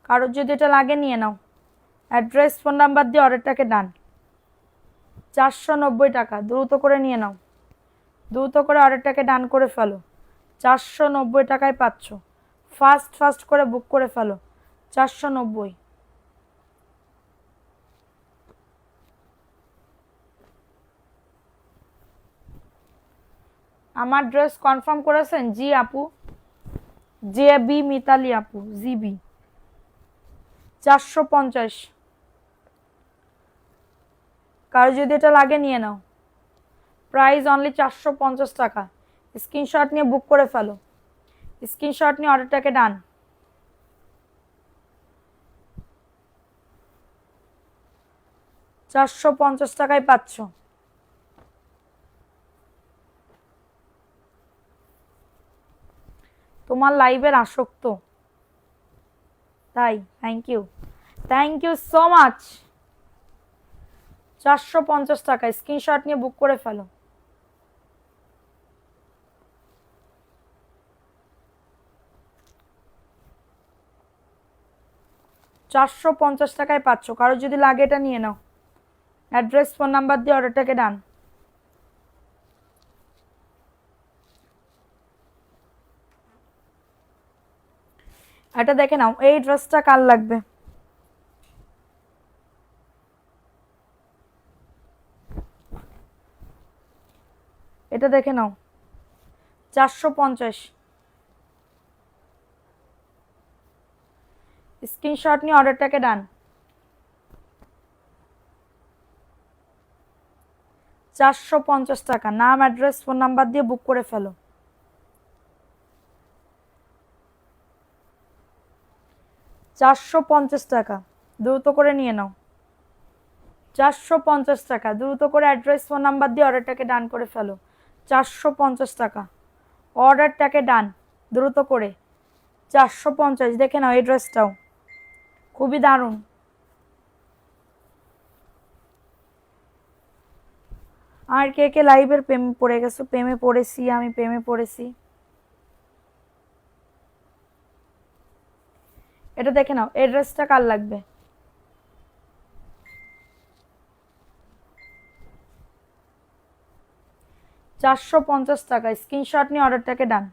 কারোর যদি এটা লাগে নিয়ে নাও। অ্যাড্রেস, ফোন নাম্বার দিয়ে অর্ডারটাকে ডান। 490 টাকা। দ্রুত করে নিয়ে নাও। দ্রুত করে অর্ডারটাকে ডান করে ফেলো। 490 টাকায় পাচ্ছ। ফাস্ট ফাস্ট করে বুক করে ফেলো। 490। আমার ড্রেস কনফার্ম করেছেন? জি আপু, জেবি মিতালি আপু, জিবি। 450। কারো যদি এটা লাগে নিয়ে নাও। প্রাইস অনলি 450 টাকা। স্ক্রিনশট নিয়ে বুক করে ফেলো। স্ক্রিনশট নিয়ে অর্ডারটাকে ডান। $450 পাচ্ছ। তোমার লাইভের আসক্ত তাই। Thank you so much. 450 টাকা। স্ক্রিনশট নিয়ে বুক করে ফেলো। $450 পাচ্ছ। কারো যদি লাগে এটা নিয়ে নাও। অ্যাড্রেস, ফোন নাম্বার দিয়ে অর্ডারটাকে ডান। এটা দেখে নাও, এই ড্রেসটা কার লাগবে। এটা দেখে নাও। 450। স্ক্রিনশট নিয়ে অর্ডারটাকে ডান। 450 টাকা। নাম, অ্যাড্রেস, ফোন নাম্বার দিয়ে বুক করে ফেলো। 450 টাকা। দ্রুত করে নিয়ে নাও। 450 টাকা। দ্রুত করে অ্যাড্রেস, ফোন নাম্বার দিয়ে অর্ডারটাকে ডান করে ফেলো। 450 টাকা। অর্ডারটাকে ডান দ্রুত করে। 450। দেখে নাও এই ড্রেসটাও খুবই দারুণ। আর কে কে লাইভের প্রেমে পড়ে গেছো? প্রেমে পড়েছি, আমি প্রেমে পড়েছি। এটা দেখে নাও, এই ড্রেসটা কার লাগবে। $450। স্ক্রিনশট নিয়ে অর্ডারটাকে ডান।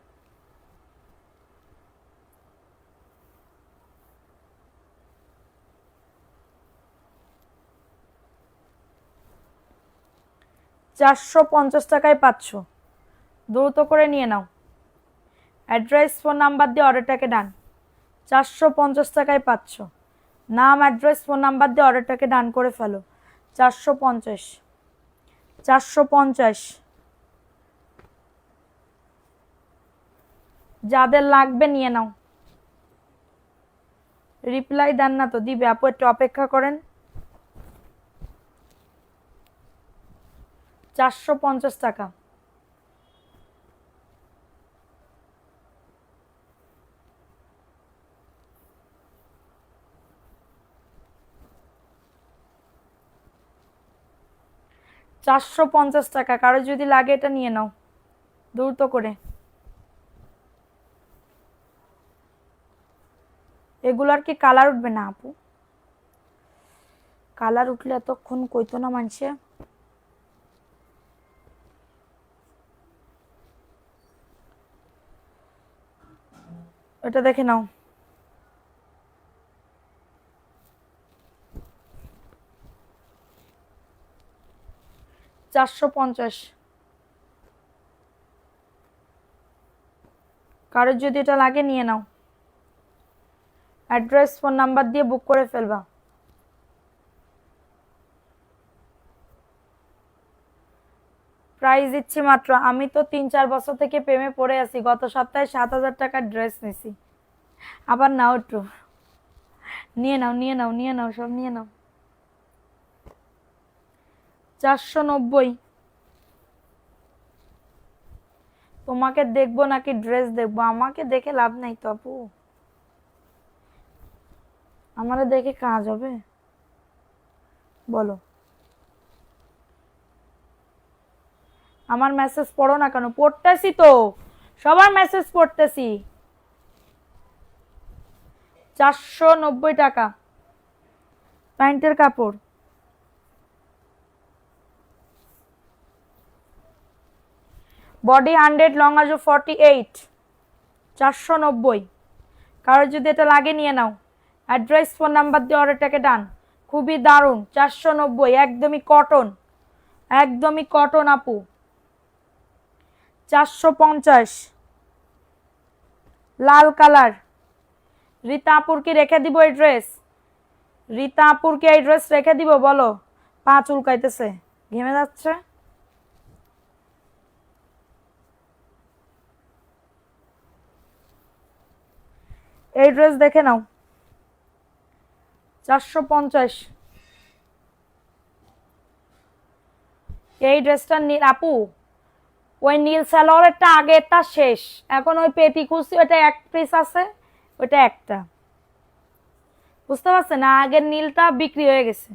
$450 পাচ্ছ। দ্রুত করে নিয়ে নাও। অ্যাড্রেস, ফোন নাম্বার দিয়ে অর্ডারটাকে ডান। 450 টাকায় পাচ্ছ। নাম, অ্যাড্রেস, ফোন নাম্বার দিয়ে অর্ডারটাকে ডান করে ফেলো। 450। 450। যাদের লাগবে নিয়ে নাও। রিপ্লাই দেন না তো, দিবে আপু, একটু অপেক্ষা করেন। 450 টাকা। 450 টাকা। কারো যদি লাগে এটা নিয়ে নাও দ্রুত করে। এগুলার কি কালার উঠবে না আপু? কালার উঠলে এতক্ষণ কইতো না মানুষে। এটা দেখে নাও। $450। কারোর যদি এটা লাগে নিয়ে নাও। অ্যাড্রেস ফোন নাম্বার দিয়ে বুক করে ফেলবা। প্রাইস দিচ্ছি মাত্র, আমি তো 3-4 বছর থেকে প্রেমে পড়ে আছি, গত সপ্তাহে 7,000 টাকার ড্রেস নিছি। আবার নাও একটু, নিয়ে নাও নিয়ে নাও নিয়ে নাও, সব নিয়ে নাও। 490। তোমাকে দেখবো নাকি ড্রেস দেখবো? আমাকে দেখে লাভ নাই তো আপু, আমারে দেখে কাজ হবে বলো? আমার মেসেজ পড়ো না কেন? পড়তেছি তো, সবার মেসেজ পড়তেছি। 490 টাকা প্যান্টের কাপড়। বডি 100, লং আজও 48। 490। কারোর যদি এটা লাগে নিয়ে নাও। অ্যাড্রেস ফোন নাম্বার দিয়ে অর্ডারটাকে ডান। খুবই দারুণ। 490, একদমই কটন, একদমই কটন আপু। 450। লাল কালার। রীতা আপুর কি রেখে দিব এই ড্রেস? রীতা আপুর কি এই ড্রেস রেখে দিব বলো? পা চুলকাইতেছে, ঘেমে যাচ্ছে। এই ড্রেস দেখে নাও। 450। এই ড্রেসটা নীল আপু, ওই নীল সালোয়ারটা আগেরটা শেষ, এখন ওই পেটি কুচি ওটা এক পিস আছে, ওটা একটা। বুঝতে পারছেন না? আগের নীলটা বিক্রি হয়ে গেছে।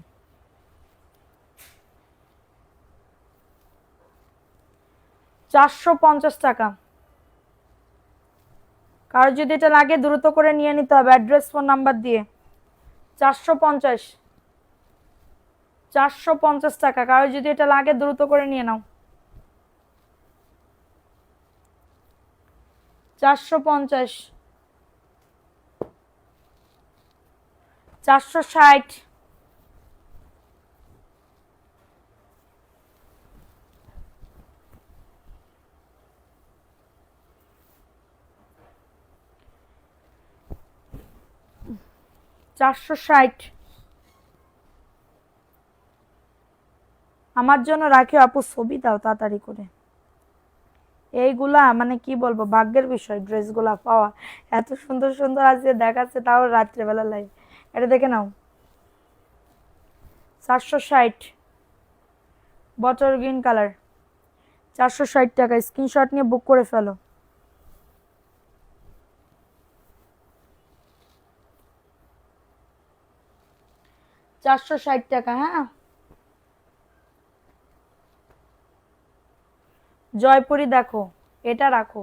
450 টাকা। কারো যদি এটা লাগে দ্রুত করে নিয়ে নিতে হবে অ্যাড্রেস ফোন নাম্বার দিয়ে। 450। 450 টাকা। কারো যদি এটা লাগে দ্রুত করে নিয়ে নাও। 450। 460। 460। আমার জন্য রাখিও আপু, ছবি দাও তাড়াতাড়ি করে। এইগুলা মানে কি বলবো, ভাগ্যের বিষয় ড্রেসগুলা পাওয়া। এত সুন্দর সুন্দর আজকে দেখাচ্ছে, তাও রাত্রেবেলা লাইভ। এটা দেখে নাও। 460। Bottle green colour. 460 টাকা। স্ক্রিনশট নিয়ে বুক করে ফেলো। $460। হ্যাঁ, জয়পুরি দেখো, এটা রাখো।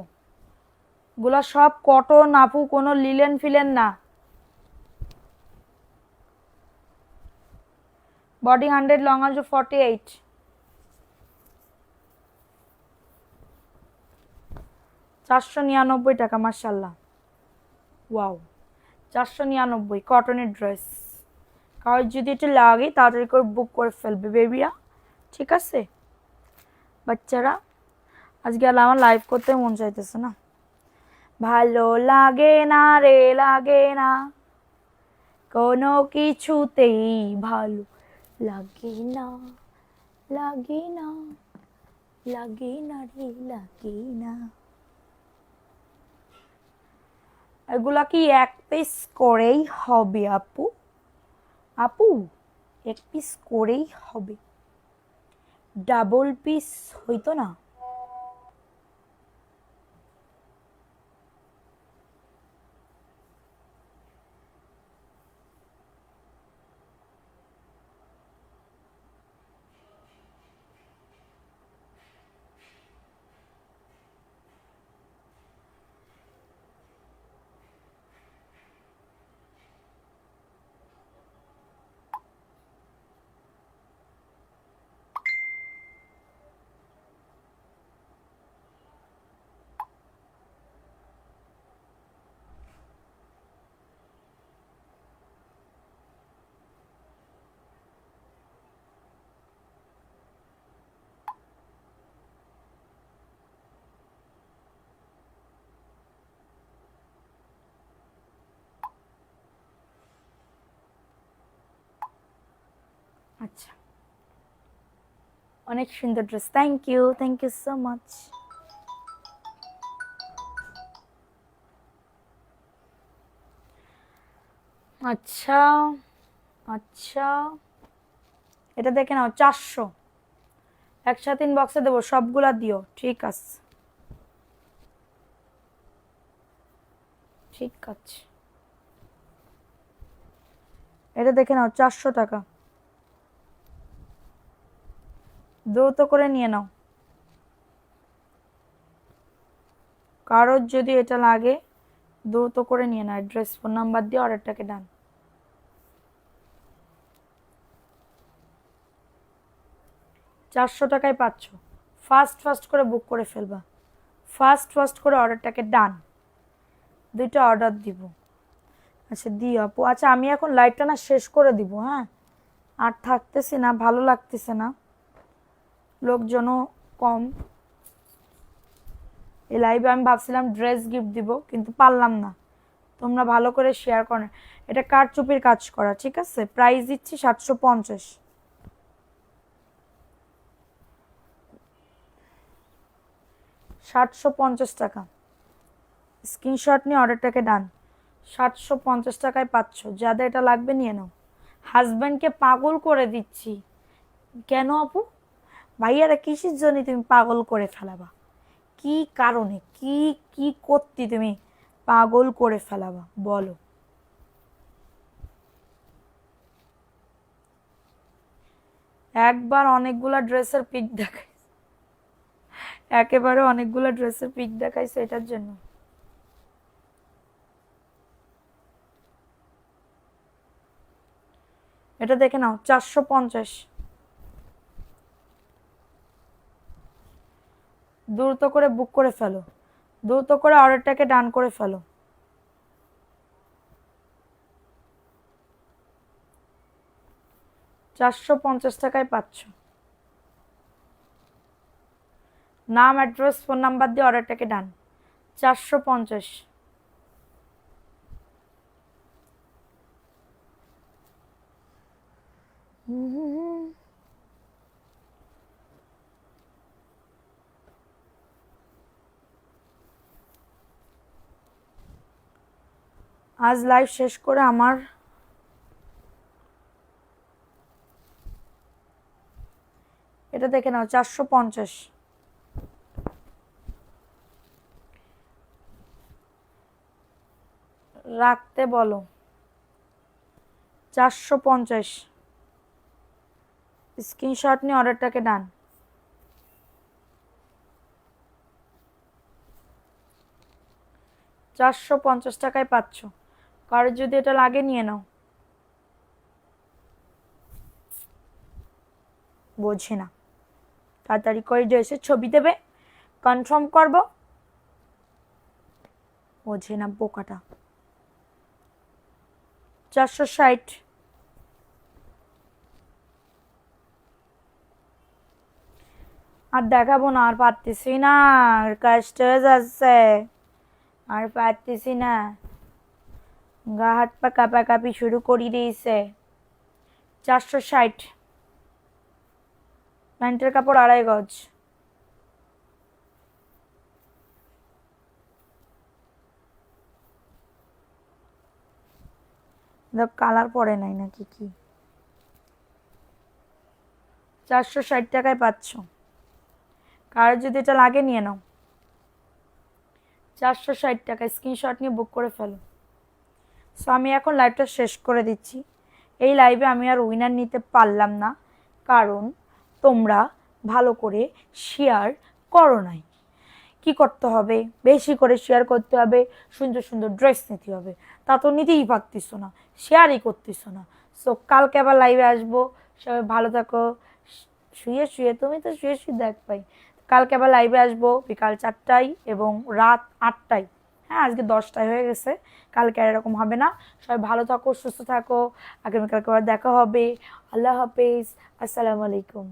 গুলা সব কটন আপু, কোনো লিলেন ফিলেন না। বডি 100, লং আজও 48। 499 টাকা। মাশাল্লাহ, ওয়াও। 499 কটনের ড্রেস। কারোর যদি এটা লাগে তাড়াতাড়ি করে বুক করে ফেলবে বেবিয়া, ঠিক আছে? বাচ্চারা, আজকে আর আমার লাইভ করতে মন চাইতেছে না, ভালো লাগে না রে, লাগে না কোনো কিছুতেই, ভালো লাগে না, লাগে না, লাগে না রে, লাগে না। এগুলা কি এক পিস করেই হবে আপু? আপু, এক পিস করেই হবে, ডাবল পিস হইতো না? অনেক সুন্দর dress, thank you so much. আচ্ছা আচ্ছা, এটা দেখে নাও 400, একসাথে ইনবক্সে দেবো, সবগুলা দিও। ঠিক আছে ঠিক আছে, এটা দেখে নাও 400 টাকা, দ্রুত করে নিয়ে নাও। কারোর যদি এটা লাগে দ্রুত করে নিয়ে নাও, অ্যাড্রেস ফোন নাম্বার দিয়ে অর্ডারটাকে ডান। $400 পাচ্ছ, ফাস্ট করে বুক করে ফেলবা, ফাস্ট করে অর্ডারটাকে ডান। 2টা অর্ডার দিব। আচ্ছা দিও আপু। আচ্ছা আমি এখন লাইভটা না শেষ করে দিব, হ্যাঁ আর থাকতেছি না, ভালো লাগতেছে না, লোকজনও কম। এই লাইভে আমি ভাবছিলাম ড্রেস গিফট দিব, কিন্তু পারলাম না, তোমরা ভালো করে শেয়ার করো। এটা কারচুপির কাজ করা, ঠিক আছে, প্রাইস দিচ্ছি 750, 750 টাকা। স্ক্রিনশট নিয়ে অর্ডারটাকে ডান। 750 টাকায় পাচ্ছ, যাদের এটা লাগবে নিয়ে নাও। হাজব্যান্ডকে পাগল করে দিচ্ছি কেন আপু? ভাইয়ারা কিসের জন্য তুমি পাগল করে ফেলাবা? কি কারণে, কি কি করতে তুমি পাগল করে ফেলাবা বলো? একবার অনেকগুলা ড্রেসের পিক দেখাই, একেবারে অনেকগুলা ড্রেসের পিক দেখাইছে এটার জন্য। এটা দেখে নাও 450, দ্রুত করে বুক করে ফেলো, দ্রুত করে অর্ডারটাকে ডান করে ফেলো। $450 পাচ্ছ। নাম, অ্যাড্রেস, ফোন নাম্বার দিয়ে অর্ডারটাকে ডান। 450। আজ লাইভ শেষ করে আমার এটা দেখে নাও 450, রাখতে বলো। 450, স্ক্রিনশট নিয়ে অর্ডারটাকে ডান। $450 পাচ্ছ, কারোর যদি এটা লাগে নিয়ে নাও। বোঝে না, তাড়াতাড়ি করে ড্রেসের ছবি দেবে, কনফার্ম করব। বোঝে না বোকাটা। 460, আর দেখাবো না, আর পারতেছি না, আর কষ্ট হয়ে যাচ্ছে, আর পারতেছি না, গা হাত পা কাঁপাকাঁপি শুরু করে দিয়েছে। 460, প্যান্টের কাপড় 2.5 গজ। কালার পরে নাই নাকি কি? 460 পাচ্ছ, কার যদি এটা লাগে নিয়ে নাও। 460, স্ক্রিনশট নিয়ে বুক করে ফেলো। সো আমি এখন লাইভটা শেষ করে দিচ্ছি। এই লাইভে আমি আর উইনার নিতে পারলাম না, কারণ তোমরা ভালো করে শেয়ার করো নাই। কি করতে হবে? বেশি করে শেয়ার করতে হবে, সুন্দর সুন্দর ড্রেস নিতে হবে, তা তো নিতেই পারতিস না, শেয়ারই করতিস না। সো কালকে আবার লাইভে আসবো, সবাই ভালো থাকো। শুয়ে তুমি তো শুয়ে দেখ পাই। কালকে আবার লাইভে আসবো বিকাল 4টায় এবং রাত 8টায়। হ্যাঁ আজকে 10টায় হয়ে গেছে, কালকে আর এরকম হবে না। সবাই ভালো থাকো, সুস্থ থাকো, আগামীকালকে আবার দেখা হবে। আল্লাহ হাফেজ, আসসালামু আলাইকুম।